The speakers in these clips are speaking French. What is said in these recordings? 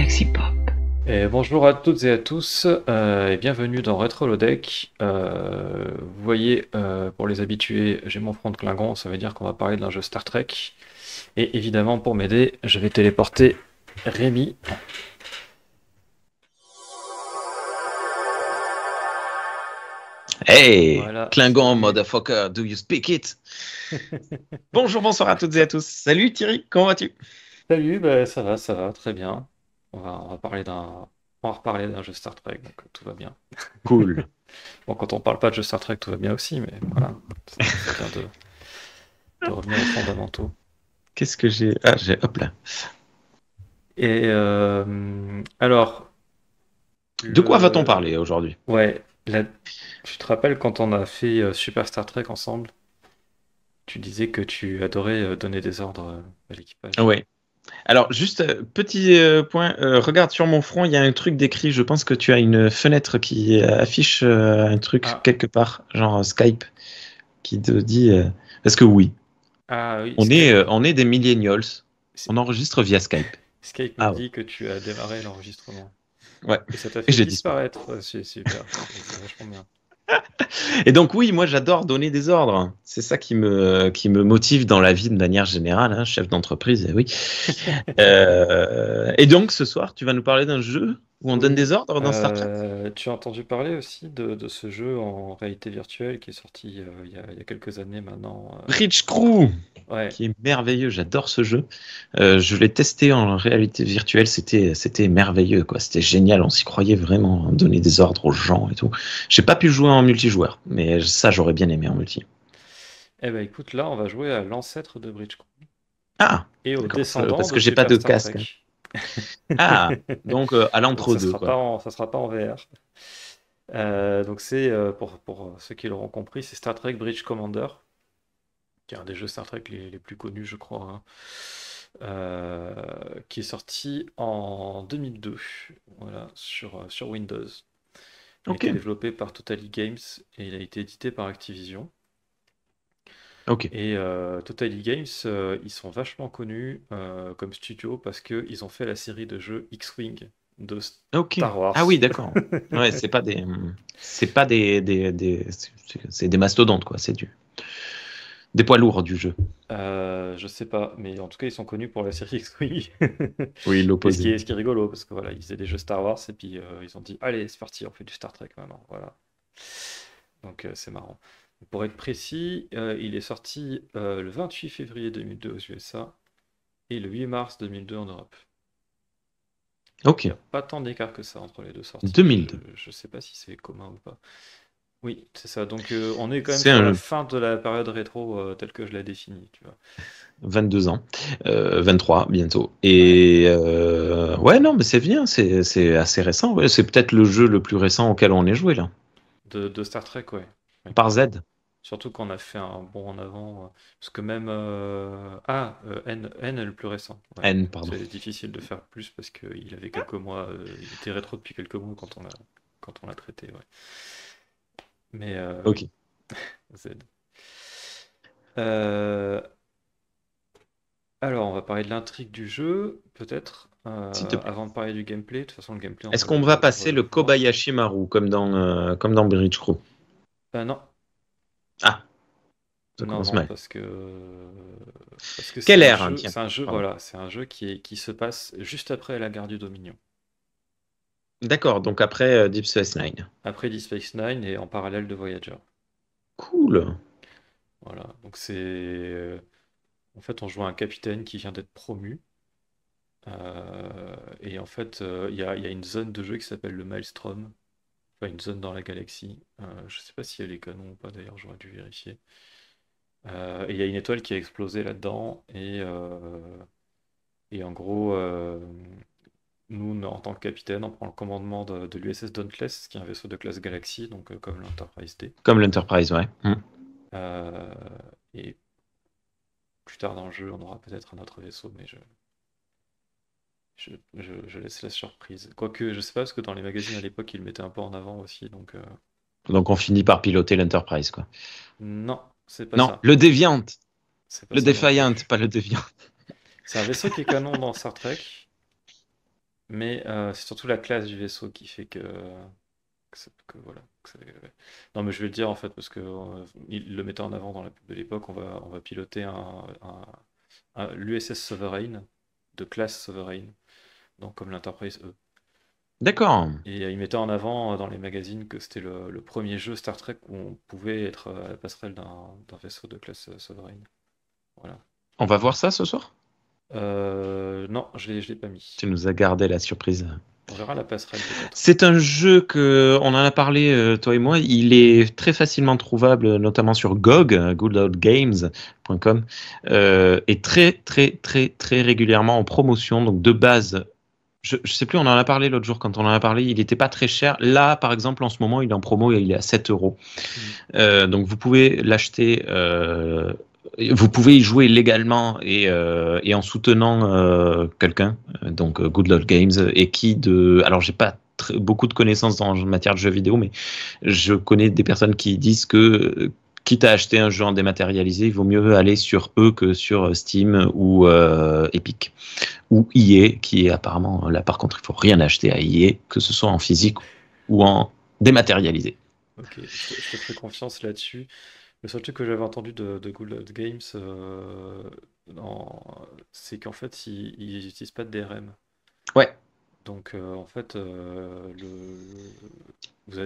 Galaxy Pop. Et bonjour à toutes et à tous, et bienvenue dans Retro Lodeck. Vous voyez, pour les habitués, j'ai mon front de Klingon, ça veut dire qu'on va parler d'un jeu Star Trek. Et évidemment, pour m'aider, je vais téléporter Rémi. Hey, Voilà, Klingon, salut. motherfucker, do you speak it? Bonjour, bonsoir à toutes et à tous. Salut Thierry, comment vas-tu? Salut, ça va, très bien. On va parler on va reparler d'un jeu Star Trek, donc tout va bien. Cool. Bon, quand on parle pas de jeu Star Trek, tout va bien aussi, mais voilà, c'est bien de revenir aux fondamentaux. Qu'est-ce que j'ai? Ah, hop là. Et alors, De quoi va-t-on le... parler aujourd'hui? Ouais, tu te rappelles quand on a fait Super Star Trek ensemble, tu disais que tu adorais donner des ordres à l'équipage. Ouais. Alors, juste petit point, regarde sur mon front, il y a un truc décrit. Je pense que tu as une fenêtre qui affiche un truc Ah, quelque part, genre Skype, qui te dit. Parce que oui, ah oui, Skype, on est des millennials. S- On enregistre via Skype. Skype me Ah ouais. dit que tu as démarré l'enregistrement. Ouais. Et ça t'a Et fait j'ai dit ça. disparaître. C'est super, c'est vachement bien. Et donc oui, moi j'adore donner des ordres. C'est ça qui me motive dans la vie de manière générale, hein, chef d'entreprise, eh oui. Et donc ce soir, tu vas nous parler d'un jeu où on donne Oui, des ordres dans Star Trek? tu as entendu parler aussi de ce jeu en réalité virtuelle qui est sorti il y a quelques années maintenant. Bridge Crew, Ouais, qui est merveilleux, j'adore ce jeu. Je l'ai testé en réalité virtuelle, c'était merveilleux, quoi. C'était génial, on s'y croyait vraiment, donner des ordres aux gens et tout. J'ai pas pu jouer en multijoueur, mais ça j'aurais bien aimé en multi. eh ben écoute, là on va jouer à l'ancêtre de Bridge Crew Ah, et au d'accord, descendant parce de que j'ai pas Super de Star casque. Trek. Ah, donc à Donc ça l'entre-deux, sera quoi. pas ça sera pas en VR. Donc c'est pour ceux qui l'auront compris, c'est Star Trek Bridge Commander, qui est un des jeux Star Trek les plus connus, je crois, hein. Qui est sorti en 2002, voilà, sur Windows. Il a Ok, été développé par Totally Games et il a été édité par Activision. ok. Et Totally Games, ils sont vachement connus comme studio parce qu'ils ont fait la série de jeux X-Wing de Ok. Star Wars. Ah oui, d'accord. Ouais, c'est pas c'est des mastodontes, quoi. C'est des poids lourds du jeu. Je sais pas, mais en tout cas, ils sont connus pour la série X-Wing. Oui, Et l'opposé. ce qui est rigolo, parce que voilà, ils faisaient des jeux Star Wars et puis ils ont dit, allez, c'est parti, on fait du Star Trek maintenant. Voilà. Donc c'est marrant. Pour être précis, il est sorti le 28 février 2002 aux USA et le 8 mars 2002 en Europe. Donc il n'y Ok. a pas tant d'écart que ça entre les deux sorties. 2002. Je sais pas si c'est commun ou pas. Oui, c'est ça. Donc on est quand même C'est sur la un fin de la période rétro telle que je la définis, tu vois. 22 ans. 23 bientôt. Ouais. Et ouais, non, mais c'est bien. C'est assez récent. Ouais, c'est peut-être le jeu le plus récent auquel on ait joué, là. De Star Trek, ouais. Ouais, Par carrément. Z. Surtout qu'on a fait un bond en avant. Parce que même. N est le plus récent. Ouais. N, pardon. C'est difficile de faire plus parce qu'il avait quelques mois. Il était rétro depuis quelques mois quand on l'a traité, ouais. Mais Ok. oui, Z. Euh, alors, on va parler de l'intrigue du jeu, peut-être, S'il te plaît. avant de parler du gameplay. De toute façon, le gameplay, Est-ce qu'on va on va passer le le voir. Kobayashi Maru comme dans Bridge Crew? Non, Ah, ça non, commence non, mal. parce que Quelle ère, hein, tiens. c'est un jeu, Pardon. voilà, c'est un jeu qui se passe juste après la guerre du Dominion, D'accord, donc après Deep Space Nine. après Deep Space Nine et en parallèle de Voyager. Cool. Voilà, donc en fait, on joue un capitaine qui vient d'être promu. Et en fait, il y a une zone de jeu qui s'appelle le Maelstrom, enfin une zone dans la galaxie. Je sais pas si elle est canon ou pas, d'ailleurs, j'aurais dû vérifier. Et il y a une étoile qui a explosé là-dedans. Et en gros, nous, en tant que capitaine, on prend le commandement de l'USS Dauntless, qui est un vaisseau de classe Galaxy, donc comme l'Enterprise D. Comme l'Enterprise, ouais. Euh, et plus tard dans le jeu, on aura peut-être un autre vaisseau, mais je laisse la surprise. Quoique, je sais pas, parce que dans les magazines à l'époque, ils le mettaient un peu en avant aussi, donc Donc on finit par piloter l'Enterprise, quoi. non, c'est pas Non, ça. le Deviant. C'est pas Le ça non Defiant, plus. pas le Deviant. C'est un vaisseau qui est canon dans Star Trek, Mais c'est surtout la classe du vaisseau qui fait voilà. Non, mais je vais le dire en fait, parce que il le mettait en avant dans la pub de l'époque. On va piloter l'USS Sovereign de classe Sovereign, donc comme l'Enterprise E. D'accord. Et il mettait en avant dans les magazines que c'était le premier jeu Star Trek où on pouvait être à la passerelle d'un vaisseau de classe Sovereign. Voilà. On va voir ça ce soir? Non, je l'ai pas mis. Tu nous as gardé la surprise. On verra la passerelle peut-être. C'est un jeu que on en a parlé toi et moi. Il est très facilement trouvable, notamment sur GOG, goodoutgames.com, et très très très très régulièrement en promotion. Donc de base, je sais plus, on en a parlé l'autre jour quand on en a parlé. Il n'était pas très cher. Là, par exemple, en ce moment, il est en promo et il est à 7 euros. Mm. Donc vous pouvez l'acheter. Vous pouvez y jouer légalement et en soutenant quelqu'un, donc Good Lord Games, et alors j'ai pas beaucoup de connaissances en matière de jeux vidéo, mais je connais des personnes qui disent que quitte à acheter un jeu en dématérialisé, il vaut mieux aller sur eux que sur Steam ou Epic ou EA, qui est apparemment là par contre il faut rien acheter à EA, que ce soit en physique ou en dématérialisé. Ok, je te ferai confiance là-dessus. Le seul truc que j'avais entendu de Good Old Games, c'est qu'en fait, ils n'utilisent pas de DRM. Ouais. Donc, en fait, vous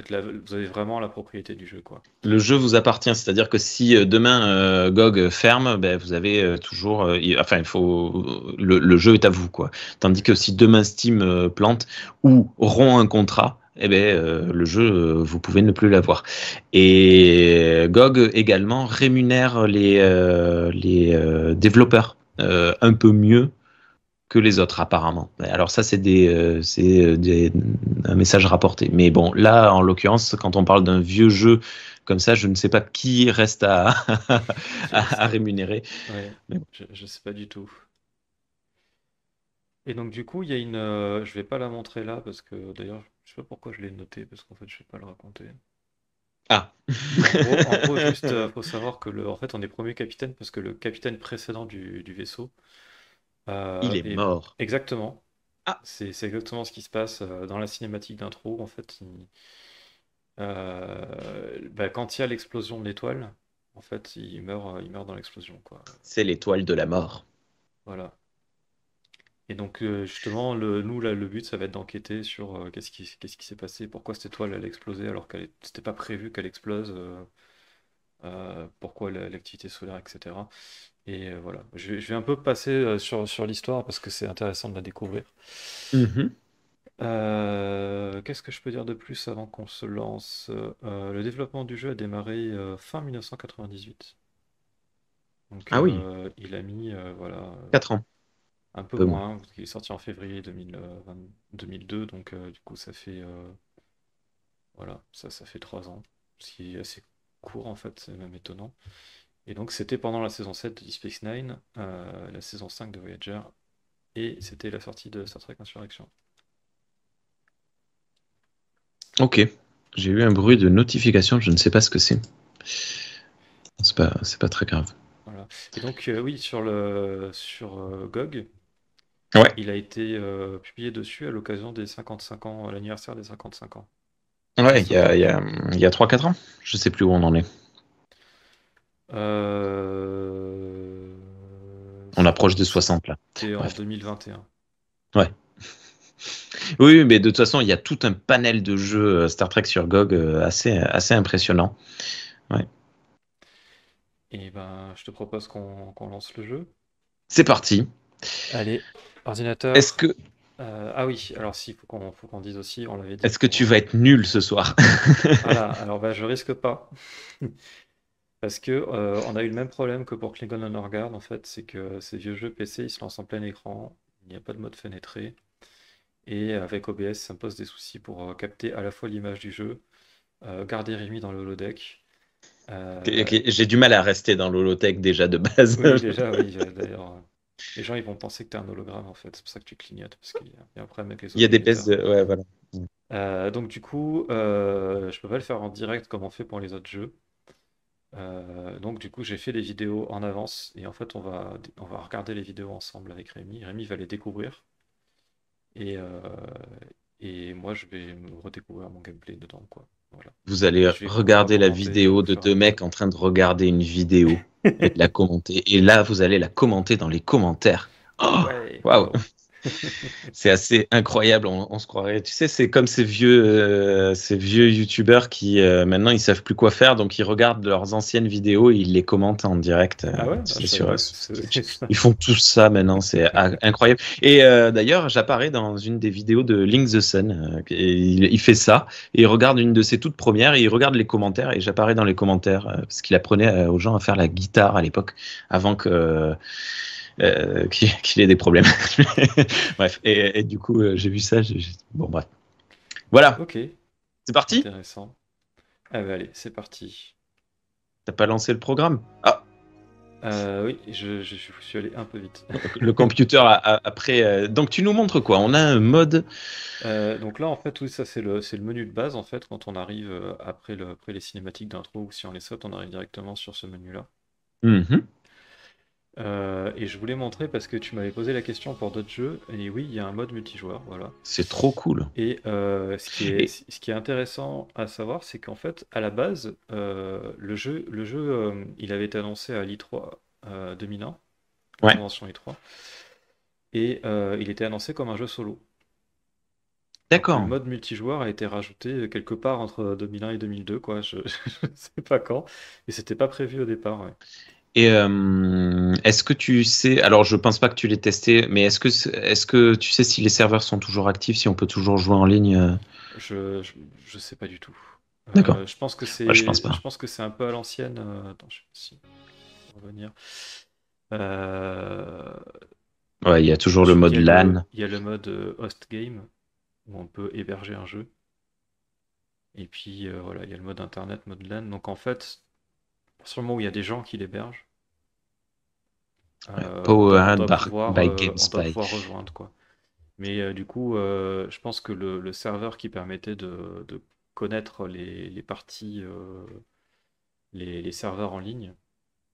avez vraiment la propriété du jeu, quoi. Le jeu vous appartient, c'est-à-dire que si demain GOG ferme, ben, vous avez toujours, enfin il faut, le jeu est à vous quoi. Tandis que si demain Steam plante ou rompt un contrat, eh ben le jeu vous pouvez ne plus l'avoir. Et GOG également rémunère les développeurs un peu mieux que les autres apparemment. Alors ça un message rapporté. Mais bon, là en l'occurrence, quand on parle d'un vieux jeu comme ça, je ne sais pas qui reste à, à rémunérer. Ouais, Mais bon. je sais pas du tout. Et donc, du coup, il y a je vais pas la montrer là, parce que d'ailleurs, je sais pas pourquoi je l'ai notée, parce qu'en fait, je vais pas le raconter. Ah, En gros, juste, faut savoir que en fait, on est promu capitaine parce que le capitaine précédent du vaisseau il est est mort. exactement. Ah, C'est exactement ce qui se passe dans la cinématique d'intro. En fait, quand il y a l'explosion de l'étoile, en fait, il meurt dans l'explosion, quoi. c'est l'étoile de la mort. Voilà. Et donc, justement, nous, là, le but, ça va être d'enquêter sur qu'est-ce qui s'est passé, pourquoi cette étoile, elle a explosé alors qu'elle c'était pas prévu qu'elle explose, pourquoi l'activité solaire, etc. Et voilà. Je vais un peu passer sur l'histoire parce que c'est intéressant de la découvrir. Mhm. Qu'est-ce que je peux dire de plus avant qu'on se lance? Le développement du jeu a démarré fin 1998. Donc Ah oui, il a mis voilà, 4 ans, un un peu peu moins. moins, parce qu'il est sorti en février 2002, donc du coup ça fait voilà, ça fait 3 ans, ce qui est assez court en fait, c'est même étonnant. Et donc c'était pendant la saison 7 de Deep Space Nine, la saison 5 de Voyager, et c'était la sortie de Star Trek Insurrection. Ok, j'ai eu un bruit de notification, je ne sais pas ce que c'est. C'est pas très grave. Voilà. Et donc oui, sur GOG, Ouais, il a été publié dessus à l'occasion des 55 ans, l'anniversaire des 55 ans de ouais, Star Trek. il y a 3-4 ans. Je sais plus où on en est. Euh, On approche des 60 là. C'était en Bref. 2021. Ouais. Oui, oui, mais de toute façon, il y a tout un panel de jeux Star Trek sur GOG assez impressionnant. Ouais. Et ben, je te propose qu'on lance le jeu. C'est parti. Allez, Est-ce ordinateur. que, Ah oui, alors si, faut qu'on dise aussi, on l'avait dit est-ce que pour. tu vas être nul ce soir? Voilà, alors bah, je risque pas. Parce que on a eu le même problème que pour Klingon Honor Guard, en fait, c'est que ces vieux jeux PC, ils se lancent en plein écran, il n'y a pas de mode fenêtré, et avec OBS, ça me pose des soucis pour capter à la fois l'image du jeu, garder Rémi dans le holodeck. Ok, Euh, ok, j'ai du mal à rester dans l'holothèque déjà de base. oui, déjà, oui, d'ailleurs, les gens ils vont penser que tu es un hologramme, en fait, c'est pour ça que tu clignotes, parce qu'il y a un problème avec les Il y a des baisses holo-émetteurs. de... Ouais, voilà. Donc du coup, je peux pas le faire en direct comme on fait pour les autres jeux. Donc du coup, j'ai fait des vidéos en avance et en fait, on va regarder les vidéos ensemble avec Rémi. Rémi va les découvrir Et, et moi, je vais me redécouvrir mon gameplay dedans, quoi. Voilà. Vous Et allez je vais pouvoir regarder la commenter vidéo au de fur et deux à mesure. mecs en train de regarder une vidéo et de la commenter. Et là, vous allez la commenter dans les commentaires. Oh, Ouais, waouh! waouh. C'est assez incroyable, on se croirait. Tu sais, c'est comme ces vieux youtubeurs qui maintenant ils savent plus quoi faire, donc ils regardent leurs anciennes vidéos et ils les commentent en direct. Ah ouais? Ah, Tu je sais, savais pas que sur ça Twitch. faisait ça. Ils font tous ça maintenant, c'est incroyable. Et d'ailleurs, j'apparais dans une des vidéos de Link the Sun, et il fait ça, et il regarde une de ses toutes premières, et il regarde les commentaires, et j'apparais dans les commentaires, parce qu'il apprenait aux gens à faire la guitare à l'époque, avant que qu'il ait des problèmes. Bref, et du coup, j'ai vu ça. Bon, bref. Voilà, Ok, c'est parti. intéressant. Ah bah allez, c'est parti. T'as pas lancé le programme? Ah, Oui, je suis allé un peu vite. le computer après. Donc, tu nous montres quoi? On a un mode. Donc là, en fait, oui, ça c'est le menu de base, en fait, quand on arrive après les cinématiques d'intro, ou si on les saute, on arrive directement sur ce menu-là. Mhm. Et je voulais montrer parce que tu m'avais posé la question pour d'autres jeux, et oui, il y a un mode multijoueur, voilà. C'est trop cool. Et Et ce qui est intéressant à savoir, c'est qu'en fait, à la base, le jeu il avait été annoncé à l'I3 2001, la ouais, convention I3, et il était annoncé comme un jeu solo. Donc le d'accord. mode multijoueur a été rajouté quelque part entre 2001 et 2002, quoi. Je ne sais pas quand, et c'était pas prévu au départ, ouais. Et est-ce que tu sais, alors je pense pas que tu l'aies testé, mais est-ce que tu sais si les serveurs sont toujours actifs, si on peut toujours jouer en ligne? Je, je, je sais pas du tout. D'accord. Je pense que Ouais, je pense c'est, je pas. pense que c'est un peu à l'ancienne. Attends, je sais pas si on va revenir. Euh, Ouais, il y a toujours le il y mode a le, LAN. il y a le mode host game où on peut héberger un jeu. Et puis voilà, il y a le mode internet, mode LAN. Donc en fait, sur le moment où il y a des gens qui l'hébergent, Ouais. on doit, on Powered doit pouvoir, by on doit GameSpy. pouvoir rejoindre, quoi. Mais du coup, je pense que le serveur qui permettait de connaître les parties, les serveurs en ligne,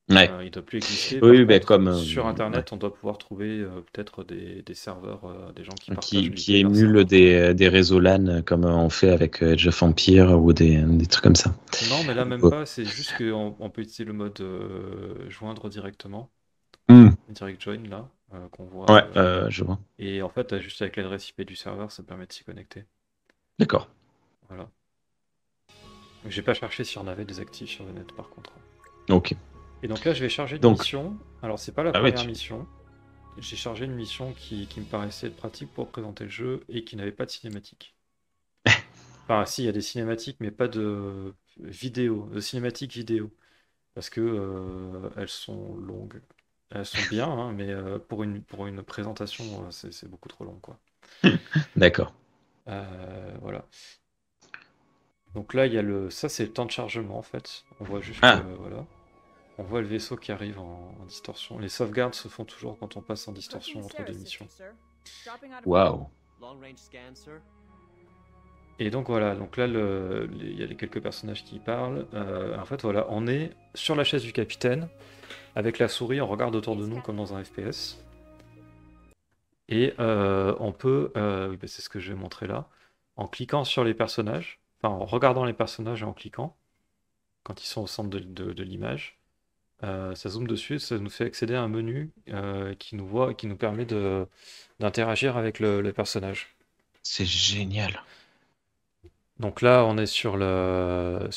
Ouais. il ne doit plus exister. Par Oui, ben contre, comme sur ouais. Internet, on doit pouvoir trouver peut-être des serveurs, des gens qui partagent Qui l'IP d'un émule serveur, quoi. des réseaux LAN comme on fait avec Age of Empires ou des trucs comme ça. Non, mais là, même Ouais. pas. C'est juste qu'on peut utiliser le mode joindre directement, Hmm. direct join, là, qu'on voit. Ouais, je vois. Et en fait, juste avec l'adresse IP du serveur, ça permet de s'y connecter. D'accord. Voilà. Donc, j'ai pas cherché si on avait des actifs sur le net, par contre. Ok. Et donc là, je vais charger une Donc, mission. Alors, c'est pas la ah ouais, première mission. J'ai chargé une mission qui me paraissait être pratique pour présenter le jeu et qui n'avait pas de cinématique. Enfin, si, il y a des cinématiques, mais pas de vidéo, de cinématiques vidéo. Parce que elles sont longues. Elles sont bien, hein, mais pour une présentation, c'est beaucoup trop long, quoi. d'accord. Voilà. Donc là, il y a ça, c'est le temps de chargement, en fait. On voit juste que, Ah, voilà. On voit le vaisseau qui arrive en distorsion. Les sauvegardes se font toujours quand on passe en distorsion entre deux missions. waouh. Et donc voilà, donc là il y a les quelques personnages qui parlent. En fait voilà, on est sur la chaise du capitaine, avec la souris, on regarde autour de nous comme dans un FPS. Et on peut, oui, bah, c'est ce que je vais montrer là, en cliquant sur les personnages, enfin en regardant les personnages et en cliquant, quand ils sont au centre de l'image, ça zoome dessus, et ça nous fait accéder à un menu qui nous permet d'interagir avec le personnage. C'est génial. Donc là, on est sur la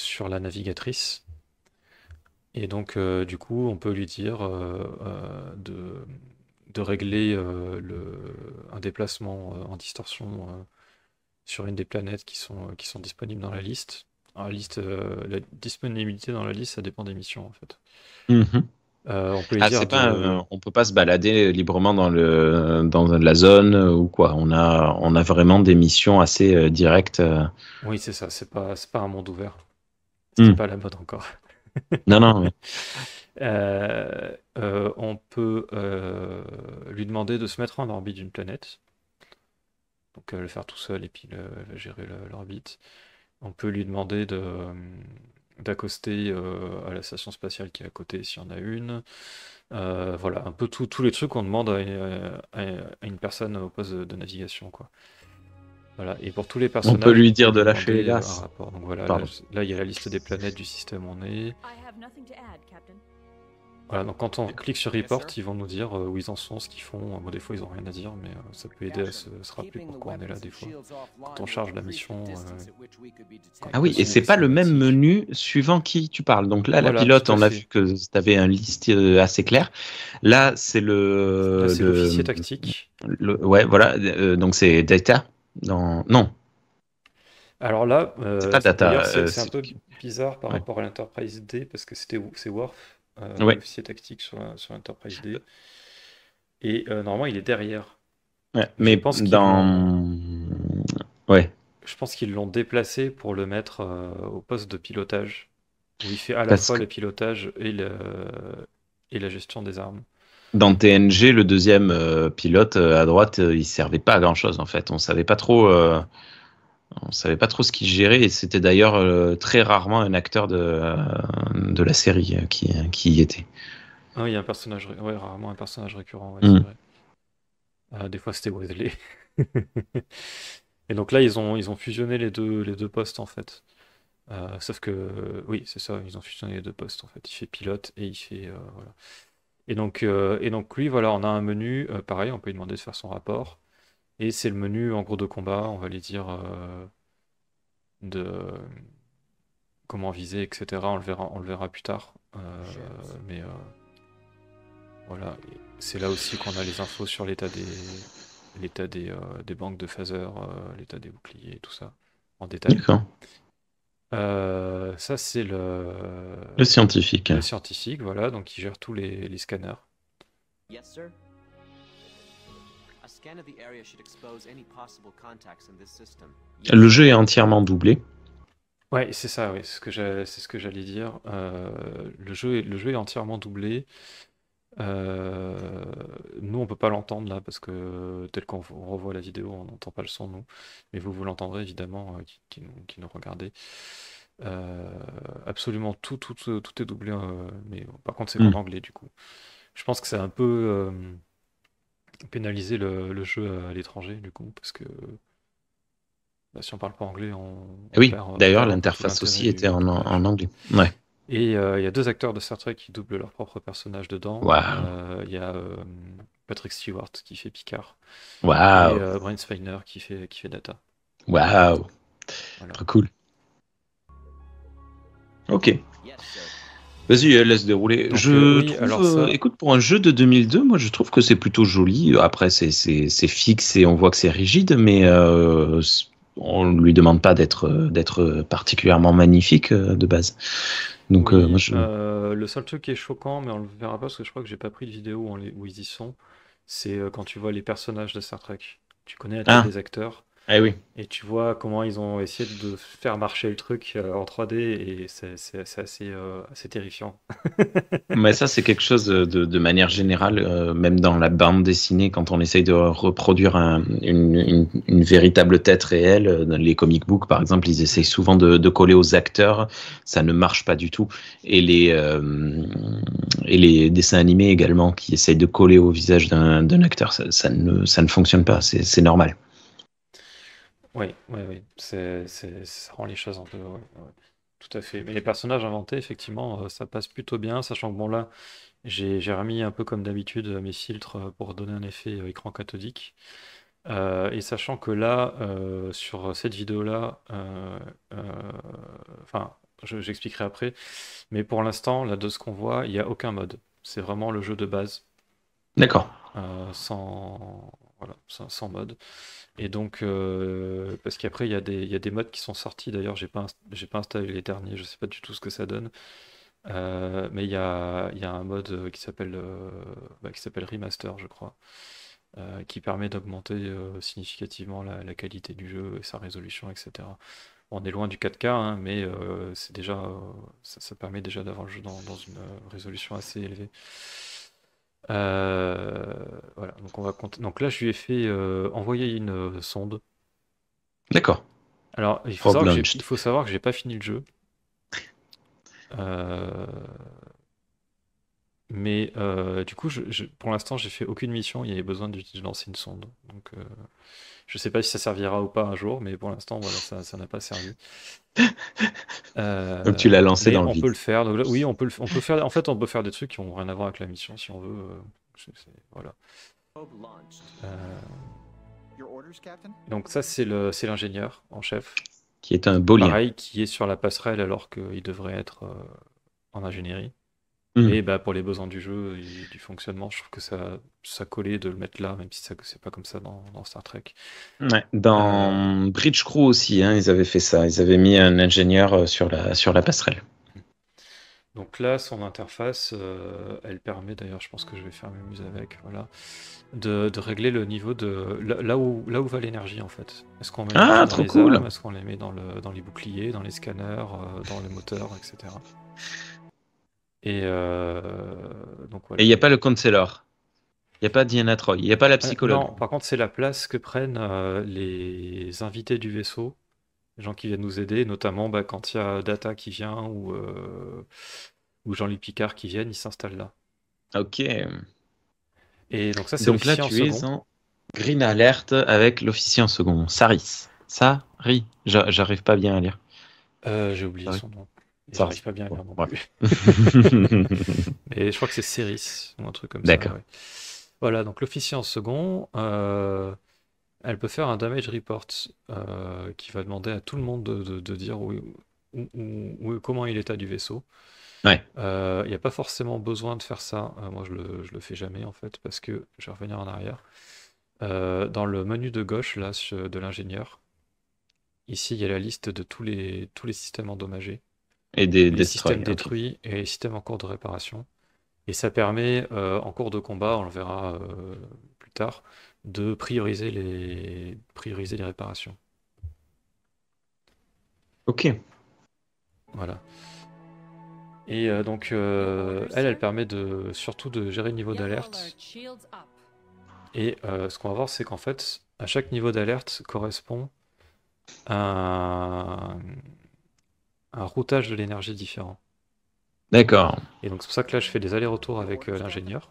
navigatrice. Et donc, du coup, on peut lui dire de régler un déplacement en distorsion sur une des planètes qui sont disponibles dans la liste. Alors, la disponibilité dans la liste, ça dépend des missions, en fait. Mhm. On peut lui Ah, c'est dire pas, de... on peut pas se balader librement dans la zone ou quoi. On a vraiment des missions assez directes. Oui, c'est ça, c'est pas un monde ouvert. C'était Hmm. pas la mode encore. Non, non, mais On peut lui demander de se mettre en orbite d'une planète. Donc le faire tout seul et puis gérer l'orbite. On peut lui demander d'accoster à la station spatiale qui est à côté, s'il y en a une. Voilà, un peu tous les trucs qu'on demande à une personne au poste de navigation, quoi. Voilà, et pour tous les On peut personnages, lui vous pouvez dire de lui lâcher les demander un lasses. rapport. Donc voilà, Pardon. là, il y a la liste des planètes du système où on est. Voilà, donc quand on clique sur Report, ils vont nous dire où ils en sont, ce qu'ils font. Bon, des fois, ils ont rien à dire, mais ça peut aider à se rappeler pourquoi on est là, des fois. Quand on charge la mission, Ah quand oui, et c'est pas c'est le même cinématique. menu suivant qui tu parles. Donc là, la Voilà, pilote, tout à on a fait. vu que tu avais un liste assez clair. Là, c'est Là, c'est l'officier tactique. ouais, voilà. Donc c'est Data. Non, Alors là, c'est pas d'ailleurs, Data. c'est un peu bizarre par Ouais. rapport à l'Enterprise D, parce que c'est Worf, Ouais. l'officier tactique sur l'Enterprise D. Et normalement, il est derrière. Ouais. Je Mais pense qu'ils l'ont, dans. Ouais. je pense qu'ils l'ont déplacé pour le mettre au poste de pilotage, où il fait à la Parce fois que le pilotage et la gestion des armes. dans TNG, le deuxième pilote à droite, il servait pas à grand-chose en fait. On savait pas trop ce qu'il gérait et c'était d'ailleurs très rarement un acteur de la série qui y était. Ah, il y a un personnage, ouais, rarement un personnage récurrent, ouais, c'est Mm. vrai. Des fois, c'était Wesley. Et donc là, ils ont fusionné les deux postes, en fait. Sauf que, oui, c'est ça, ils ont fusionné les deux postes, en fait. Il fait pilote et il fait, voilà. Et donc lui, voilà, on a un menu, pareil, on peut lui demander de faire son rapport. Et c'est le menu, en gros, de combat, on va les dire, de comment viser, etc. On le verra plus tard. Mais voilà, et c'est là aussi qu'on a les infos sur l'état des banques de phaser, l'état des boucliers, tout ça, en détail. D'accord. Ça, c'est Le scientifique. le scientifique, voilà, donc il gère tous les scanners. Le jeu est entièrement doublé. Ouais, c'est ça, oui, c'est ce que j'allais dire. Le jeu est entièrement doublé. Nous, on peut pas l'entendre là parce que tel qu'on revoit la vidéo, on n'entend pas le son, nous. Mais vous l'entendrez évidemment, qui nous regardez. Euh, Absolument tout est doublé, mais par contre, c'est qu'en Mm. anglais du coup. Je pense que c'est un peu pénaliser le jeu à l'étranger du coup, parce que bah, si on parle pas anglais, on Oui, perd, on d'ailleurs, perd un peu tout l'interface l'intérêt aussi du, était du en doublage. anglais. Ouais. Et il y a deux acteurs de Star Trek qui doublent leur propre personnage dedans. Waouh. Il y a Patrick Stewart qui fait Picard et Waouh. Brent Spiner qui fait Data. Waouh. Voilà. Trop cool. Ok. Vas-y, laisse dérouler. Donc Je oui, trouve, alors ça, écoute, pour un jeu de 2002, moi je trouve que c'est plutôt joli. Après, c'est fixe et on voit que c'est rigide, mais on lui demande pas d'être particulièrement magnifique de base. Donc, moi oui, je. le seul truc qui est choquant, mais on le verra pas parce que je crois que j'ai pas pris de vidéo où ils y sont, c'est quand tu vois les personnages de Star Trek. Tu connais la tête Ah, des acteurs. eh oui. Et tu vois comment ils ont essayé de faire marcher le truc en 3D et c'est assez terrifiant. Mais ça, c'est quelque chose de manière générale, même dans la bande dessinée, quand on essaye de reproduire une véritable tête réelle, dans les comic books, par exemple, ils essayent souvent de coller aux acteurs, ça ne marche pas du tout. Et les dessins animés également, qui essayent de coller au visage d'un acteur, ça ne fonctionne pas, c'est normal. Oui, oui, oui. Ça rend les choses un peu. Ouais, ouais. Tout à fait. Mais les personnages inventés, effectivement, ça passe plutôt bien, sachant que bon, là, j'ai remis un peu comme d'habitude mes filtres pour donner un effet écran cathodique. Et sachant que là, sur cette vidéo-là, enfin, j'expliquerai après, mais pour l'instant, là, de ce qu'on voit, il n'y a aucun mode. C'est vraiment le jeu de base, D'accord. sans, voilà, sans mode. Et donc, parce qu'après, il y a des modes qui sont sortis. D'ailleurs, j'ai pas installé les derniers, je sais pas du tout ce que ça donne. Mais il y a un mode qui s'appelle Remaster, je crois, qui permet d'augmenter significativement la qualité du jeu et sa résolution, etc. On est loin du 4K, hein, mais c'est déjà, ça permet déjà d'avoir le jeu dans une résolution assez élevée. Voilà, donc donc là, je lui ai fait envoyer une sonde. D'accord. Alors, il faut Frog savoir que j'ai, Launch. il faut savoir que j'ai pas fini le jeu. Euh, mais du coup, pour l'instant, j'ai fait aucune mission. Il y avait besoin de lancer une sonde. Donc, je sais pas si ça servira ou pas un jour, mais pour l'instant, voilà, ça n'a pas servi. Donc tu l'as lancé Mais dans le on peut vide. le faire. Donc oui, on peut faire. En fait, on peut faire des trucs qui ont rien à voir avec la mission si on veut. Voilà. Euh, donc ça, c'est l'ingénieur en chef. Qui est un beau lien. Pareil, qui est sur la passerelle alors qu'il devrait être en ingénierie. Hmm. Mais bah, pour les besoins du jeu et du fonctionnement, je trouve que ça collait de le mettre là, même si c'est pas comme ça dans Star Trek. Ouais. Euh, Dans Bridge Crew aussi, hein, ils avaient fait ça. Ils avaient mis un ingénieur sur la passerelle. donc là, son interface, elle permet, d'ailleurs, je pense que je vais faire mes muses avec, voilà, de régler le niveau de là où va l'énergie en fait. Est-ce qu'on met l'énergie Ah, dans trop les cool. armes, est-ce qu'on les met dans les boucliers, dans les scanners, dans les moteurs, etc. Et donc Et il voilà. n'y a pas le counselor. Il n'y a pas Diana Troy. Il n'y a pas la psychologue. Non, par contre, c'est la place que prennent les invités du vaisseau, les gens qui viennent nous aider, notamment bah, quand il y a Data qui vient ou Jean-Luc Picard qui viennent, ils s'installent là. Ok. Et donc ça, c'est Donc là, l'officier en tu es second. en Green Alert avec l'officier en second. Saris. Sari. J'arrive pas bien à lire. J'ai oublié Sari. son nom. Et Saris. j'arrive pas bien à Bon, lire non bref. plus. Et je crois que c'est Céris ou un truc comme ça, D'accord. ouais. Voilà, donc l'officier en second, elle peut faire un damage report qui va demander à tout le monde de dire comment est l'état du vaisseau. Ouais. Il n'y a pas forcément besoin de faire ça. Moi, je le fais jamais en fait, parce que je vais revenir en arrière. Dans le menu de gauche là, de l'ingénieur, ici il y a la liste de tous les systèmes endommagés, Et des les systèmes destroy. Ok. détruits et les systèmes en cours de réparation. Et ça permet, en cours de combat, on le verra plus tard, de prioriser les réparations. Ok. Voilà. Et donc, elle permet surtout de gérer le niveau d'alerte. Et ce qu'on va voir, c'est qu'en fait, à chaque niveau d'alerte correspond un, un routage de l'énergie différent. D'accord. Et donc, c'est pour ça que là, je fais des allers-retours avec l'ingénieur.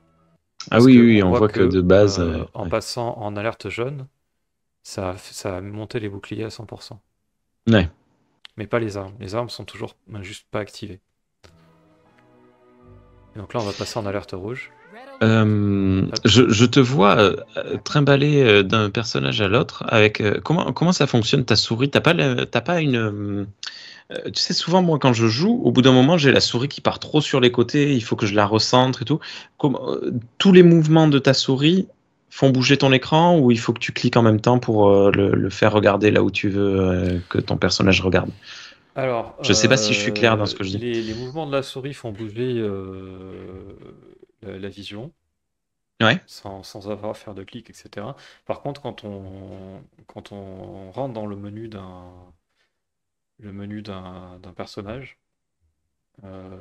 Ah Parce oui, qu'on oui, on voit voit que que de base. en Ouais. passant en alerte jaune, ça a monté les boucliers à 100%. Ouais. Mais pas les armes. Les armes sont toujours juste pas activées. Et donc là, on va passer en alerte rouge. Hop. Je te vois trimballer d'un personnage à l'autre avec comment ça fonctionne ta souris? T'as pas une tu sais souvent moi quand je joue au bout d'un moment j'ai la souris qui part trop sur les côtés, il faut que je la recentre et tout. Tous les mouvements de ta souris font bouger ton écran ou il faut que tu cliques en même temps pour le faire regarder là où tu veux que ton personnage regarde? Alors, Je sais pas si je suis clair dans ce que je dis. les mouvements de la souris font bouger la vision, Ouais. sans avoir à faire de clics, etc. Par contre, quand on rentre dans le menu d'un personnage,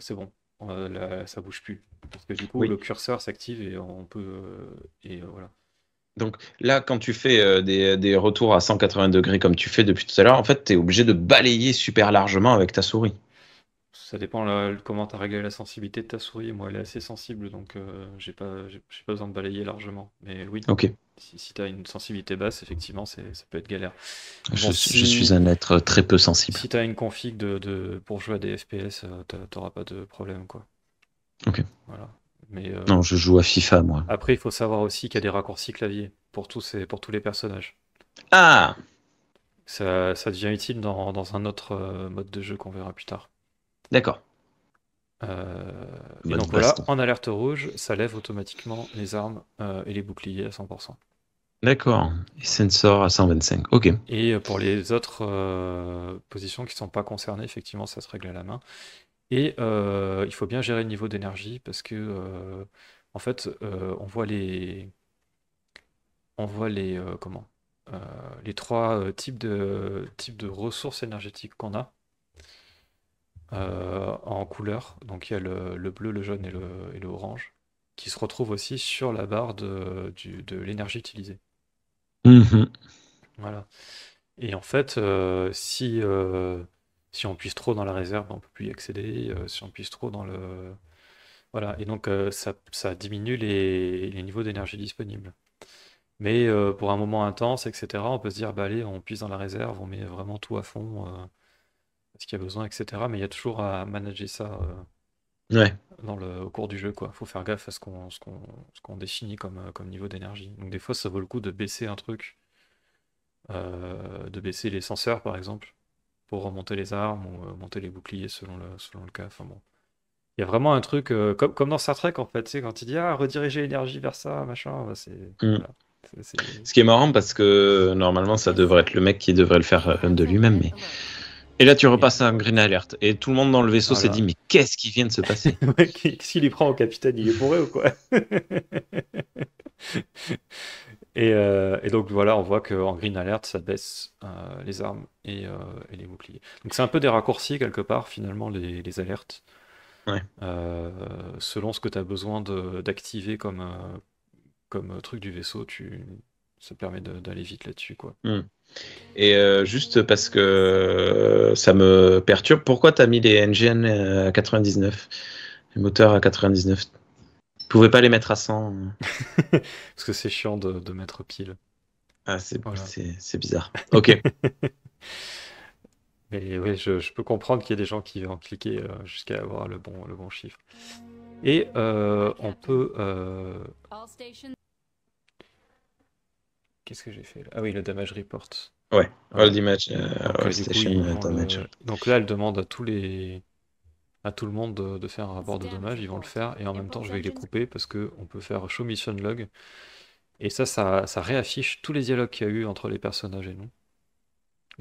c'est bon. Là, ça bouge plus. Parce que du coup, Oui. le curseur s'active et on peut. Voilà. Donc là, quand tu fais des retours à 180 degrés comme tu fais depuis tout à l'heure, en fait, tu es obligé de balayer super largement avec ta souris. Ça dépend comment tu as réglé la sensibilité de ta souris. Moi, elle est assez sensible, donc j'ai pas besoin de balayer largement. Mais oui, Ok, si tu as une sensibilité basse, effectivement, ça peut être galère. Bon, je suis un être très peu sensible. si tu as une config pour jouer à des FPS, t'auras pas de problème, quoi. Ok. Voilà. Mais Non, je joue à FIFA, moi. après, il faut savoir aussi qu'il y a des raccourcis clavier pour tous les personnages. Ah, Ça devient utile dans un autre mode de jeu qu'on verra plus tard. d'accord. Et Mode donc voilà, baston. en alerte rouge, ça lève automatiquement les armes et les boucliers à 100%. D'accord. Et sensor à 125. Ok. Et pour les autres positions qui ne sont pas concernées, effectivement, ça se règle à la main. Et il faut bien gérer le niveau d'énergie parce que, en fait, comment? Les trois types de ressources énergétiques qu'on a en couleur. Donc il y a le bleu, le jaune et le orange qui se retrouvent aussi sur la barre de l'énergie utilisée. Mhm. Voilà. Et en fait, si Si on puise trop dans la réserve, on peut plus y accéder. Si on puise trop dans le... Voilà, et donc ça diminue les niveaux d'énergie disponibles. Mais pour un moment intense, etc., on peut se dire, bah allez, on puise dans la réserve, on met vraiment tout à fond, ce qu'il y a besoin, etc. Mais il y a toujours à manager ça Ouais. au cours du jeu, quoi. Faut faire gaffe à ce qu'on définit comme niveau d'énergie. Donc des fois, ça vaut le coup de baisser un truc, de baisser les senseurs, par exemple, pour remonter les armes ou monter les boucliers selon le cas. Enfin bon. Il y a vraiment un truc, comme dans Star Trek, en fait, tu sais, quand il dit, ah, rediriger l'énergie vers ça, machin, bah, c'est... Mm. Voilà. Ce qui est marrant parce que normalement ça devrait être le mec qui devrait le faire de lui-même. Mais... Et là tu repasses un Green Alert et tout le monde dans le vaisseau s'est dit Voilà. mais qu'est-ce qui vient de se passer? Qu'est-ce qu'il y prend au capitaine? Il est bourré ou quoi? Et donc voilà, on voit qu'en Green Alert, ça baisse les armes et les boucliers. Donc c'est un peu des raccourcis quelque part, finalement, les alertes. Ouais. Selon ce que tu as besoin d'activer comme truc du vaisseau, ça permet d'aller vite là-dessus, quoi. Mm. Et juste parce que ça me perturbe, pourquoi t'as mis les engines à 99, les moteurs à 99? Tu pouvais pas les mettre à 100? Parce que c'est chiant de mettre pile. Ah, c'est Voilà. bizarre. Ok. Mais oui, je peux comprendre qu'il y ait des gens qui vont cliquer jusqu'à avoir le bon chiffre. Et on peut... Qu'est-ce que j'ai fait là? Ah oui, le damage report. Ouais. Voilà. All damage, Donc, all du coup, station ils vont damage. donc là, elle demande à tout le monde de faire un rapport de dommages. Ils vont le faire. Et en même temps, je vais les couper parce qu'on peut faire show mission log. Et ça réaffiche tous les dialogues qu'il y a eu entre les personnages et nous.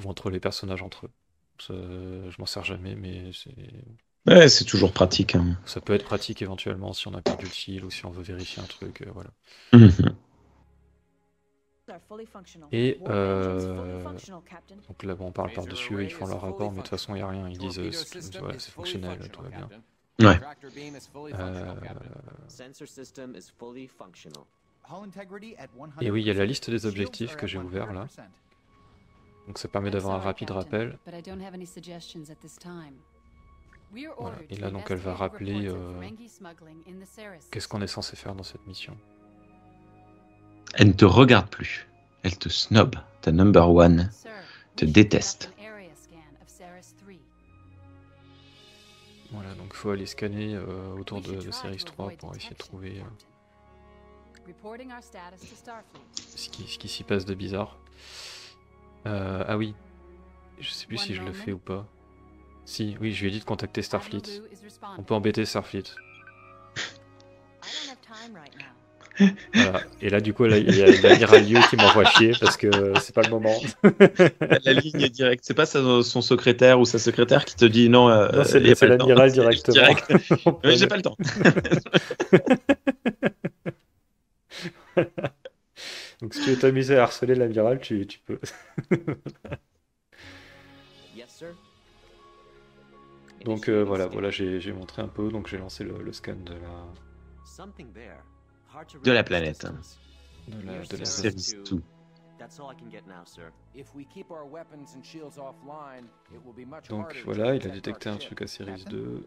Ou entre les personnages entre eux. Je m'en sers jamais, mais Ouais, c'est toujours pratique. Hein. ça peut être pratique éventuellement si on a perdu le fil ou si on veut vérifier un truc. Voilà. Mhm. Et donc là, bon, on parle par-dessus eux, ils font leur rapport, mais de toute façon, il n'y a rien. Ils disent voilà, c'est fonctionnel, tout va bien. Ouais. Et oui, il y a la liste des objectifs que j'ai ouvert là. Donc ça permet d'avoir un rapide rappel. Voilà. Et là, donc, elle va rappeler qu'est-ce qu'on est censé faire dans cette mission. Elle ne te regarde plus. Elle te snob. Ta number one te déteste. Voilà, donc il faut aller scanner autour de Ceres 3 pour essayer de trouver ce qui s'y passe de bizarre. Ah oui, je sais plus si je le fais ou pas. Si, oui, je lui ai dit de contacter Starfleet. On peut embêter Starfleet. Voilà. Et là, du coup, il y a l'amiral Liu qui m'envoie chier parce que c'est pas le moment. La ligne est directe. C'est pas son secrétaire ou sa secrétaire qui te dit non. Non, c'est l'amiral directement. Direct. Mais j'ai pas le temps. Donc, si tu veux t'amuser à harceler l'amiral, tu peux. Donc voilà, j'ai montré un peu, donc j'ai lancé le scan de la planète. De la Ceres 2. Donc voilà, il a détecté un truc à Ceres 2.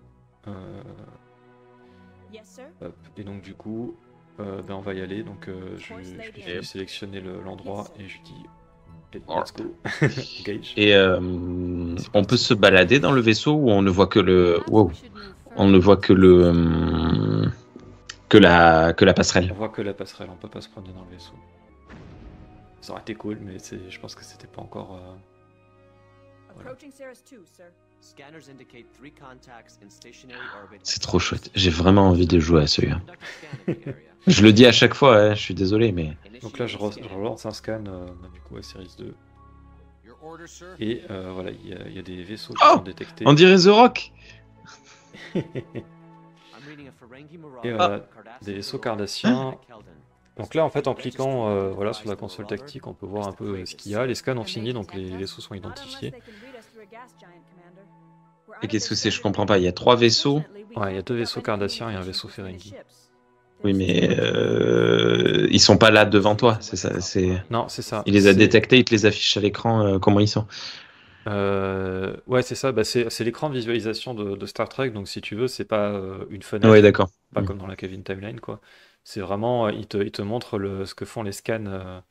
Hop, et donc du coup, on va y aller. Donc je lui fais sélectionner l'endroit et je lui dis let's go. Engage. Et on peut se balader dans le vaisseau ou on ne voit que le. Wow. On ne voit que le. Que la passerelle. On voit que la passerelle, on peut pas se promener dans le vaisseau. Ça aurait été cool, mais je pense que c'était pas encore. Voilà. C'est trop chouette. J'ai vraiment envie de jouer à celui-là. Je le dis à chaque fois, hein, je suis désolé, mais. Donc là, je relance un scan du coup à Ceres 2. Et voilà, il y a des vaisseaux qui sont détectés. On dirait The Rock. Et voilà, des vaisseaux cardassiens. Donc là, en fait, en cliquant voilà, sur la console tactique, on peut voir un peu ce qu'il y a. Les scans ont fini, donc les vaisseaux sont identifiés. Et qu'est-ce que c'est? Je comprends pas. Il y a 3 vaisseaux. Ouais, il y a 2 vaisseaux cardassiens et un vaisseau Ferengi. Oui, mais ils sont pas là devant toi, c'est ça. Non, c'est ça. Il les a détectés, il te les affiche à l'écran comment ils sont. Ouais, c'est ça. Bah, c'est l'écran de visualisation de Star Trek. Donc, si tu veux, c'est pas une Ouais, fenêtre, d'accord. pas comme dans la Kevin Timeline, quoi. C'est vraiment, il te montre ce que font les scans,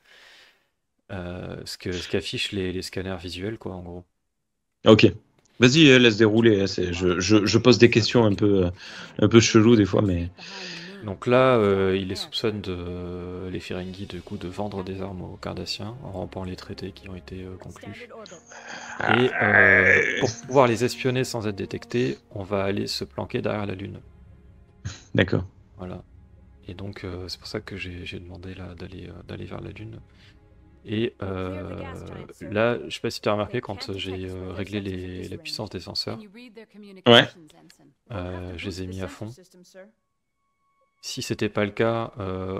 ce qu'affichent les scanners visuels, quoi, en gros. Ok. Vas-y, laisse dérouler. Je pose des questions un peu chelou des fois, mais. Donc là, il les soupçonne les Ferengi, du coup, de vendre des armes aux Cardassiens en rompant les traités qui ont été conclus. Et pour pouvoir les espionner sans être détecté, on va aller se planquer derrière la Lune. D'accord. Voilà. Et donc, c'est pour ça que j'ai demandé là d'aller vers la Lune. Et là, je sais pas si tu as remarqué, quand j'ai réglé la puissance des senseurs, Ouais. je les ai mis à fond. Si c'était pas le cas,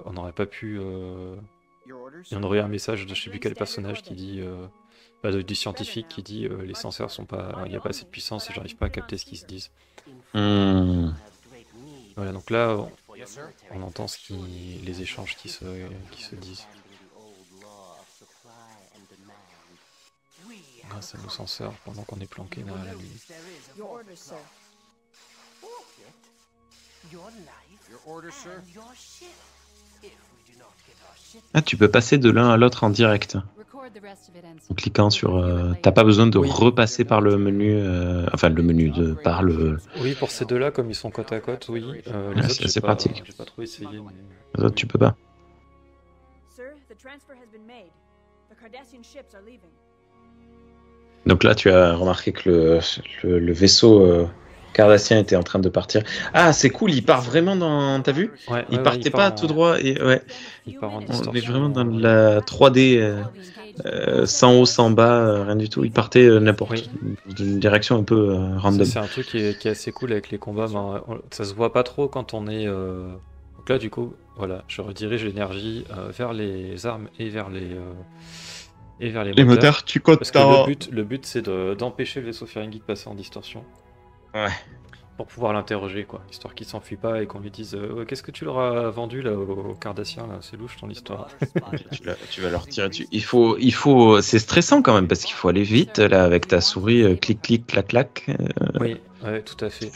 on n'aurait pas pu. Il y en aurait eu un message de je sais plus quel personnage qui dit. Bah, du scientifique qui dit les senseurs sont pas. Il n'y a pas assez de puissance et j'arrive pas à capter ce qu'ils se disent. Hmm. Voilà, donc là, on entend les échanges qui se disent grâce à nos senseurs pendant qu'on est planqué derrière la Lune. Ah, tu peux passer de l'un à l'autre en direct. En cliquant sur. T'as pas besoin de Oui, repasser par le menu. Enfin, le menu de par le. oui, pour ces deux-là, comme ils sont côte à côte, oui. Ouais, Les autres, c'est assez pratique. j'ai pas trop essayé, mais. Les autres, tu peux pas. Donc là, tu as remarqué que le vaisseau cardassien était en train de partir. Ah, c'est cool, il part vraiment dans. T'as vu? Ouais, Il ouais, ouais, partait pas tout droit. Et ouais, il part en on est vraiment distorsion. dans la 3D, sans haut, sans bas, rien du tout. Il partait Oui, n'importe d'une direction un peu ça random. c'est un truc qui est assez cool avec les combats. Ben, ça se voit pas trop quand on est. Donc là, du coup, voilà, je redirige l'énergie vers les armes et vers les Les moteurs. moteurs, tu comptes Parce que dans. le but c'est d'empêcher le vaisseau Ferengi de passer en distorsion Ouais. pour pouvoir l'interroger, quoi. Histoire qu'il s'enfuit pas et qu'on lui dise ouais, qu'est-ce que tu leur as vendu là aux Cardassiens là? C'est louche ton histoire. Tu vas leur tirer dessus. C'est stressant quand même parce qu'il faut aller vite là avec ta souris, clic, clic, clac, clac. Oui, ouais, tout à fait.